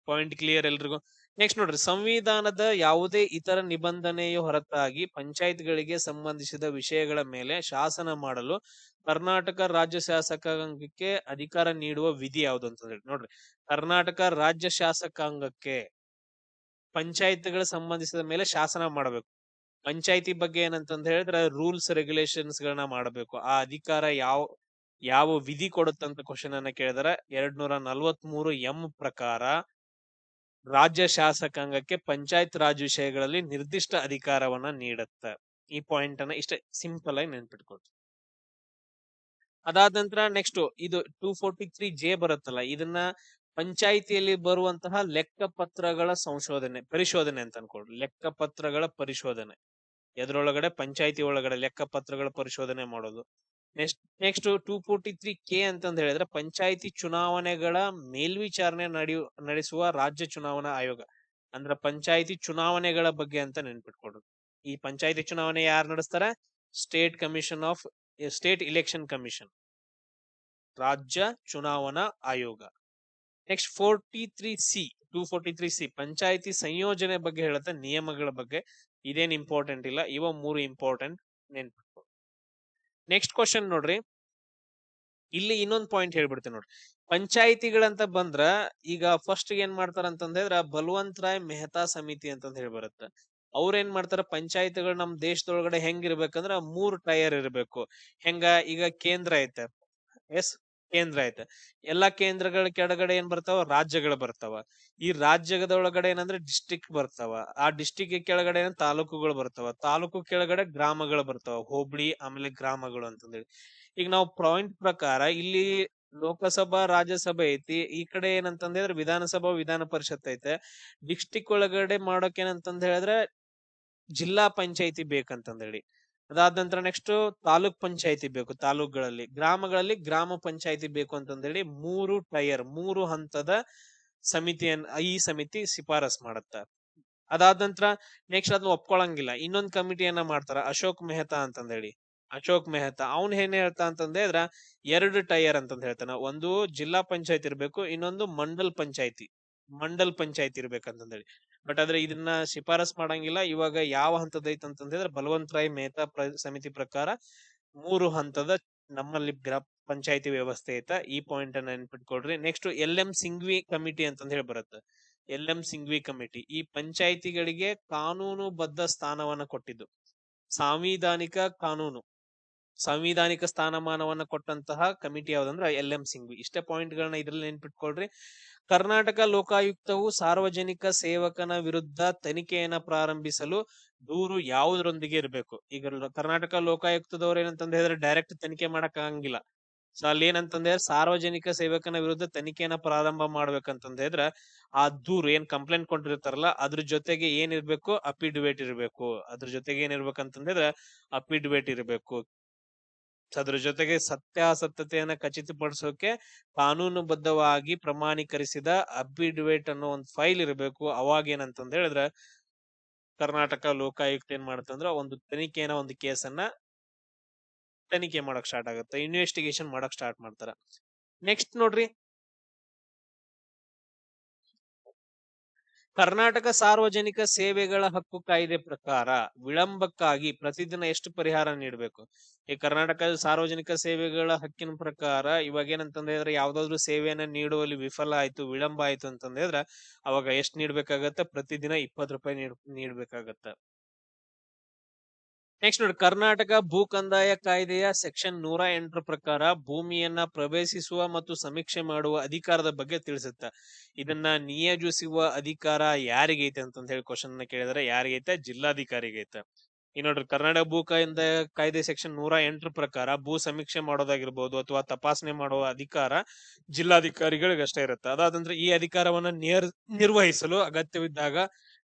ಪಾಯಿಂಟ್ ಕ್ಲಿಯರ್ ಎಲ್ರಿಗೂ? ನೆಕ್ಸ್ಟ್ ನೋಡ್ರಿ, ಸಂವಿಧಾನದ ಯಾವುದೇ ಇತರ ನಿಬಂಧನೆಯ ಹೊರತಾಗಿ ಪಂಚಾಯತ್ಗಳಿಗೆ ಸಂಬಂಧಿಸಿದ ವಿಷಯಗಳ ಮೇಲೆ ಶಾಸನ ಮಾಡಲು ಕರ್ನಾಟಕ ರಾಜ್ಯ ಶಾಸಕಾಂಗಕ್ಕೆ ಅಧಿಕಾರ ನೀಡುವ ವಿಧಿ ಯಾವುದು ಅಂತ ಹೇಳಿ. ನೋಡ್ರಿ, ಕರ್ನಾಟಕ ರಾಜ್ಯ ಶಾಸಕಾಂಗಕ್ಕೆ ಪಂಚಾಯತ್ಗಳ ಸಂಬಂಧಿಸಿದ ಮೇಲೆ ಶಾಸನ ಮಾಡಬೇಕು. ಪಂಚಾಯತಿ ಬಗ್ಗೆ ಏನಂತಂದ್ ಹೇಳಿದ್ರೆ ರೂಲ್ಸ್ ರೆಗ್ಯುಲೇಷನ್ಸ್ ಗಳನ್ನ ಮಾಡಬೇಕು. ಆ ಅಧಿಕಾರ ಯಾವ ವಿಧಿ ಕೊಡುತ್ತಂತ ಕ್ವಶನ್ ಅನ್ನ ಕೇಳಿದಾರೆ. 243 ಪ್ರಕಾರ ರಾಜ್ಯ ಶಾಸಕಾಂಗಕ್ಕೆ ಪಂಚಾಯತ್ ರಾಜ್ ವಿಷಯಗಳಲ್ಲಿ ನಿರ್ದಿಷ್ಟ ಅಧಿಕಾರವನ್ನ ನೀಡುತ್ತೆ. ಈ ಪಾಯಿಂಟ್ ಅನ್ನ ಇಷ್ಟ ಸಿಂಪಲ್ ಆಗಿ ನೆನ್ಪಿಟ್ಕೊಳ್ರಿ. ಅದಾದ ನಂತರ ನೆಕ್ಸ್ಟ್ ಇದು 243J ಬರುತ್ತಲ್ಲ, ಇದನ್ನ ಪಂಚಾಯಿತಿಯಲ್ಲಿ ಬರುವಂತಹ ಲೆಕ್ಕಪತ್ರಗಳ ಪರಿಶೋಧನೆ ಅಂತ ಅನ್ಕೊಳ್ರಿ. ಲೆಕ್ಕಪತ್ರಗಳ ಪರಿಶೋಧನೆ ಎದ್ರೊಳಗಡೆ? ಪಂಚಾಯಿತಿ ಒಳಗಡೆ ಲೆಕ್ಕಪತ್ರಗಳ ಪರಿಶೋಧನೆ ಮಾಡೋದು. ನೆಕ್ಸ್ಟ್ 243K ಅಂತಂದ್ ಹೇಳಿದ್ರೆ ಪಂಚಾಯಿತಿ ಚುನಾವಣೆಗಳ ಮೇಲ್ವಿಚಾರಣೆ ನಡೆಸುವ ರಾಜ್ಯ ಚುನಾವಣಾ ಆಯೋಗ. ಅಂದ್ರ ಪಂಚಾಯಿತಿ ಚುನಾವಣೆಗಳ ಬಗ್ಗೆ ಅಂತ ನೆನ್ಪಿಟ್ಕೊಡ್ರಿ. ಈ ಪಂಚಾಯಿತಿ ಚುನಾವಣೆ ಯಾರು ನಡೆಸ್ತಾರ? State election commission. ರಾಜ್ಯ ಚುನಾವಣಾ ಆಯೋಗ. ನೆಕ್ಸ್ಟ್ 43C 243C ಪಂಚಾಯತಿ ಸಂಯೋಜನೆ ಬಗ್ಗೆ ಹೇಳುತ್ತೆ, ನಿಯಮಗಳ ಬಗ್ಗೆ. ಇದೇನ್ ಇಂಪಾರ್ಟೆಂಟ್ ಇಲ್ಲ, ಇವ 3 ಇಂಪಾರ್ಟೆಂಟ್ ನೆನ್ಪಿಟ್ಕೊ. ನೆಕ್ಸ್ಟ್ ಕ್ವಶನ್ ನೋಡ್ರಿ, ಇಲ್ಲಿ ಇನ್ನೊಂದು ಪಾಯಿಂಟ್ ಹೇಳ್ಬಿಡ್ತೇನೆ ನೋಡ್ರಿ. ಪಂಚಾಯತಿಗಳಂತ ಬಂದ್ರ ಈಗ ಫಸ್ಟ್ ಏನ್ ಮಾಡ್ತಾರ ಅಂತಂದ್ರ ಬಲವಂತ್ ರಾಯ್ ಮೆಹ್ತಾ ಸಮಿತಿ ಅಂತಂದ್ ಹೇಳಿ ಬರುತ್ತೆ. ಅವ್ರ ಏನ್ ಮಾಡ್ತಾರ, ಪಂಚಾಯತಿಗಳು ನಮ್ ದೇಶದೊಳಗಡೆ ಹೆಂಗಿರ್ಬೇಕಂದ್ರ 3 ಟೈರ್ ಇರ್ಬೇಕು. ಹೆಂಗ, ಈಗ ಕೇಂದ್ರ ಐತೆ, ಎಸ್ ಕೇಂದ್ರ ಐತೆ, ಎಲ್ಲಾ ಕೇಂದ್ರಗಳ ಕೆಳಗಡೆ ಏನ್ ಬರ್ತಾವ, ರಾಜ್ಯಗಳು ಬರ್ತಾವ. ಈ ರಾಜ್ಯದ ಒಳಗಡೆ ಏನಂದ್ರೆ ಡಿಸ್ಟಿಕ್ ಬರ್ತಾವ, ಆ ಡಿಸ್ಟಿಕ್ ಕೆಳಗಡೆ ಏನ್ ತಾಲೂಕುಗಳು ಬರ್ತಾವ, ತಾಲೂಕು ಕೆಳಗಡೆ ಗ್ರಾಮಗಳು ಬರ್ತಾವ, ಹೋಬಳಿ ಆಮೇಲೆ ಗ್ರಾಮಗಳು ಅಂತಂದೇಳಿ. ಈಗ ನಾವು ಪಾಯಿಂಟ್ ಪ್ರಕಾರ ಇಲ್ಲಿ ಲೋಕಸಭಾ ರಾಜ್ಯಸಭೆ ಐತಿ, ಈ ಕಡೆ ಏನಂತಂದ್ರೆ ವಿಧಾನಸಭಾ ವಿಧಾನ ಪರಿಷತ್ ಐತೆ. ಡಿಸ್ಟಿಕ್ ಒಳಗಡೆ ಮಾಡೋಕ್ ಏನಂತಂದ್ ಹೇಳಿದ್ರೆ ಜಿಲ್ಲಾ ಪಂಚಾಯತಿ ಬೇಕಂತಂದೇಳಿ. ಅದಾದ ನಂತರ ನೆಕ್ಸ್ಟ್ ತಾಲೂಕ್ ಪಂಚಾಯತಿ ಬೇಕು, ತಾಲೂಕ್ಗಳಲ್ಲಿ, ಗ್ರಾಮಗಳಲ್ಲಿ ಗ್ರಾಮ ಪಂಚಾಯತಿ ಬೇಕು ಅಂತಂದೇಳಿ 3 ಟೈರ್ 3 ಹಂತದ ಸಮಿತಿಯನ್ನ ಈ ಸಮಿತಿ ಶಿಫಾರಸ್ ಮಾಡತ್ತ. ಅದಾದ ನಂತರ ನೆಕ್ಸ್ಟ್ ಅದನ್ನ ಒಪ್ಕೊಳಂಗಿಲ್ಲ, ಇನ್ನೊಂದ್ ಕಮಿಟಿಯನ್ನ ಮಾಡ್ತಾರ, ಅಶೋಕ್ ಮೆಹ್ತಾ ಅಂತಂದೇಳಿ. ಅಶೋಕ್ ಮೆಹ್ತಾ ಅವ್ನ್ ಏನ್ ಹೇಳ್ತಾ ಅಂತಂದ್ರ 2 ಟೈರ್ ಅಂತಂದ್ ಹೇಳ್ತಾನ. ಒಂದು ಜಿಲ್ಲಾ ಪಂಚಾಯತ್ ಇರ್ಬೇಕು, ಇನ್ನೊಂದು ಮಂಡಲ್ ಪಂಚಾಯತ್ ಇರ್ಬೇಕಂತಂದೇಳಿ. ಬಟ್ ಆದ್ರೆ ಇದನ್ನ ಶಿಫಾರಸ್ ಮಾಡಂಗಿಲ್ಲ. ಇವಾಗ ಯಾವ ಹಂತದ ಐತ್ ಅಂತಂದ್ರೆ ಬಲವಂತ್ ರಾಯ್ ಮೆಹ್ತಾ ಸಮಿತಿ ಪ್ರಕಾರ 3 ಹಂತದ ನಮ್ಮಲ್ಲಿ ಪಂಚಾಯತಿ ವ್ಯವಸ್ಥೆ ಐತ. ಈ ಪಾಯಿಂಟ್ ಅನ್ನ ನೆನ್ಪಿಟ್ಕೊಳ್ರಿ. ನೆಕ್ಸ್ಟ್ LM ಸಿಂಘ್ವಿ ಕಮಿಟಿ ಅಂತಂದ್ ಹೇಳಿ ಬರುತ್ತೆ. LM ಸಿಂಘ್ವಿ ಕಮಿಟಿ ಈ ಪಂಚಾಯತಿಗಳಿಗೆ ಕಾನೂನುಬದ್ಧ ಸ್ಥಾನವನ್ನ ಕೊಟ್ಟಿದ್ದು, ಸಂವಿಧಾನಿಕ ಸ್ಥಾನಮಾನವನ್ನ ಕೊಟ್ಟಂತಹ ಕಮಿಟಿ ಯಾವ್ದಂದ್ರ LM ಸಿಂಘ್ವಿ. ಇಷ್ಟೇ ಪಾಯಿಂಟ್ ಗಳನ್ನ ಇದ್ರಲ್ಲಿ ನೆನ್ಪಿಟ್ಕೊಳ್ರಿ. ಕರ್ನಾಟಕ ಲೋಕಾಯುಕ್ತವು ಸಾರ್ವಜನಿಕ ಸೇವಕನ ವಿರುದ್ಧ ತನಿಖೆಯನ್ನ ಪ್ರಾರಂಭಿಸಲು ದೂರು ಯಾವುದರೊಂದಿಗೆ ಇರಬೇಕು. ಈಗ ಕರ್ನಾಟಕ ಲೋಕಾಯುಕ್ತದವ್ರು ಏನಂತಂದ ಹೇಳಿದ್ರೆ ಡೈರೆಕ್ಟ್ ತನಿಖೆ ಮಾಡಕ್ ಆಗಂಗಿಲ್ಲ. ಸೊ ಅಲ್ಲಿ ಏನಂತಂದ್ರೆ ಸಾರ್ವಜನಿಕ ಸೇವಕನ ವಿರುದ್ಧ ತನಿಖೆಯನ್ನ ಪ್ರಾರಂಭ ಮಾಡ್ಬೇಕಂತಂದ ಹೇಳಿದ್ರ ಆ ದೂರು ಏನ್ ಕಂಪ್ಲೇಂಟ್ ಕೊಟ್ಟಿರ್ತಾರಲ್ಲ ಅದ್ರ ಜೊತೆಗೆ ಏನಿರ್ಬೇಕು, ಅಫಿಡವಿಟ್ ಇರ್ಬೇಕು. ಅದ್ರ ಜೊತೆಗೆ ಏನಿರ್ಬೇಕಂತಂದ್ರೆ ಅಫಿಡವಿಟ್ ಇರ್ಬೇಕು. ಅದ್ರ ಜೊತೆಗೆ ಸತ್ಯಾಸತ್ಯತೆಯನ್ನ ಖಚಿತಪಡಿಸೋಕೆ ಕಾನೂನುಬದ್ಧವಾಗಿ ಪ್ರಮಾಣೀಕರಿಸಿದ ಅಫಿಡವಿಟ್ ಅನ್ನೋ ಒಂದು ಫೈಲ್ ಇರಬೇಕು. ಅವಾಗ ಏನಂತಂದ ಹೇಳಿದ್ರ ಕರ್ನಾಟಕ ಲೋಕಾಯುಕ್ತ ಏನ್ ಮಾಡತ್ತಂದ್ರ ಒಂದು ತನಿಖೆನ, ಒಂದು ಕೇಸನ್ನ ತನಿಖೆ ಮಾಡಕ್ ಸ್ಟಾರ್ಟ್ ಆಗುತ್ತೆ, ಇನ್ವೆಸ್ಟಿಗೇಷನ್ ಮಾಡಕ್ ಸ್ಟಾರ್ಟ್ ಮಾಡ್ತಾರ. ನೆಕ್ಸ್ಟ್ ನೋಡ್ರಿ, ಕರ್ನಾಟಕ ಸಾರ್ವಜನಿಕ ಸೇವೆಗಳ ಹಕ್ಕು ಕಾಯ್ದೆ ಪ್ರಕಾರ ವಿಳಂಬಕ್ಕಾಗಿ ಪ್ರತಿದಿನ ಎಷ್ಟು ಪರಿಹಾರ ನೀಡಬೇಕು. ಈ ಕರ್ನಾಟಕ ಸಾರ್ವಜನಿಕ ಸೇವೆಗಳ ಹಕ್ಕಿನ ಪ್ರಕಾರ ಇವಾಗ ಏನಂತಂದ್ರೆ ಯಾವ್ದಾದ್ರು ಸೇವೆಯನ್ನ ನೀಡುವಲ್ಲಿ ವಿಫಲ ಆಯ್ತು, ವಿಳಂಬ ಆಯ್ತು ಅಂತಂದ್ರೆ ಅವಾಗ ಎಷ್ಟ್ ನೀಡ್ಬೇಕಾಗತ್ತ, ಪ್ರತಿದಿನ 20 ರೂಪಾಯಿ ನೀಡ್ಬೇಕಾಗತ್ತ. ನೆಕ್ಸ್ಟ್ ನೋಡಿ, ಕರ್ನಾಟಕ ಭೂ ಕಂದಾಯ ಕಾಯ್ದೆಯ ಸೆಕ್ಷನ್ 108 ಪ್ರಕಾರ ಭೂಮಿಯನ್ನ ಪ್ರವೇಶಿಸುವ ಮತ್ತು ಸಮೀಕ್ಷೆ ಮಾಡುವ ಅಧಿಕಾರದ ಬಗ್ಗೆ ತಿಳಿಸುತ್ತೆ. ಇದನ್ನ ನಿಯೋಜಿಸುವ ಅಧಿಕಾರ ಯಾರಿಗೈತೆ ಅಂತಂದ ಹೇಳಿ ಕ್ವಶನ್ ಕೇಳಿದ್ರೆ ಯಾರಿಗೈತೆ, ಜಿಲ್ಲಾಧಿಕಾರಿಗೈತೆ. ಈ ನೋಡ್ರಿ, ಕರ್ನಾಟಕ ಭೂ ಕಂದಾಯ ಕಾಯ್ದೆ ಸೆಕ್ಷನ್ 108 ಪ್ರಕಾರ ಭೂ ಸಮೀಕ್ಷೆ ಮಾಡೋದಾಗಿರ್ಬೋದು ಅಥವಾ ತಪಾಸಣೆ ಮಾಡುವ ಅಧಿಕಾರ ಜಿಲ್ಲಾಧಿಕಾರಿಗಳಿಗೆ ಅಷ್ಟೇ ಇರುತ್ತೆ. ಅದಾದಂದ್ರೆ ಈ ಅಧಿಕಾರವನ್ನ ನಿರ್ವಹಿಸಲು ಅಗತ್ಯವಿದ್ದಾಗ,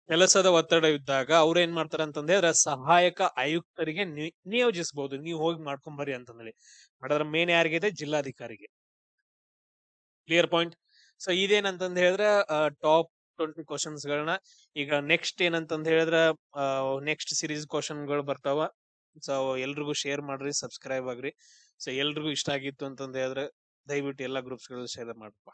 ಕೆಲಸದ ಒತ್ತಡ ಇದ್ದಾಗ ಅವ್ರ ಏನ್ ಮಾಡ್ತಾರ ಅಂತಂದ್ರೆ ಸಹಾಯಕ ಆಯುಕ್ತರಿಗೆ ನಿಯೋಜಿಸಬಹುದು, ನೀವು ಹೋಗಿ ಮಾಡ್ಕೊಂಬರ್ರಿ ಅಂತಂದೇಳಿ. ಬಟ್ ಅದ್ರ ಮೇನ್ ಯಾರಿಗಿದೆ, ಜಿಲ್ಲಾಧಿಕಾರಿಗೆ. Clear point. ಸೊ ಇದೇನಂತಂದ್ ಹೇಳಿದ್ರೆ ಟಾಪ್ 20 ಕ್ವಶನ್ಸ್ ಗಳನ್ನ. ಈಗ ನೆಕ್ಸ್ಟ್ ಏನಂತಂದ್ ಹೇಳಿದ್ರೆ ನೆಕ್ಸ್ಟ್ ಸೀರೀಸ್ ಕ್ವಶನ್ ಗಳು ಬರ್ತಾವ. ಸೊ ಎಲ್ರಿಗೂ ಶೇರ್ ಮಾಡ್ರಿ, ಸಬ್ಸ್ಕ್ರೈಬ್ ಆಗ್ರಿ. ಸೊ ಎಲ್ರಿಗೂ ಇಷ್ಟ ಆಗಿತ್ತು ಅಂತಂದ್ ಹೇಳಿದ್ರೆ ದಯವಿಟ್ಟು ಎಲ್ಲಾ ಗ್ರೂಪ್ಸ್ ಗಳಲ್ಲಿ ಶೇರ್ ಮಾಡಪ್ಪ.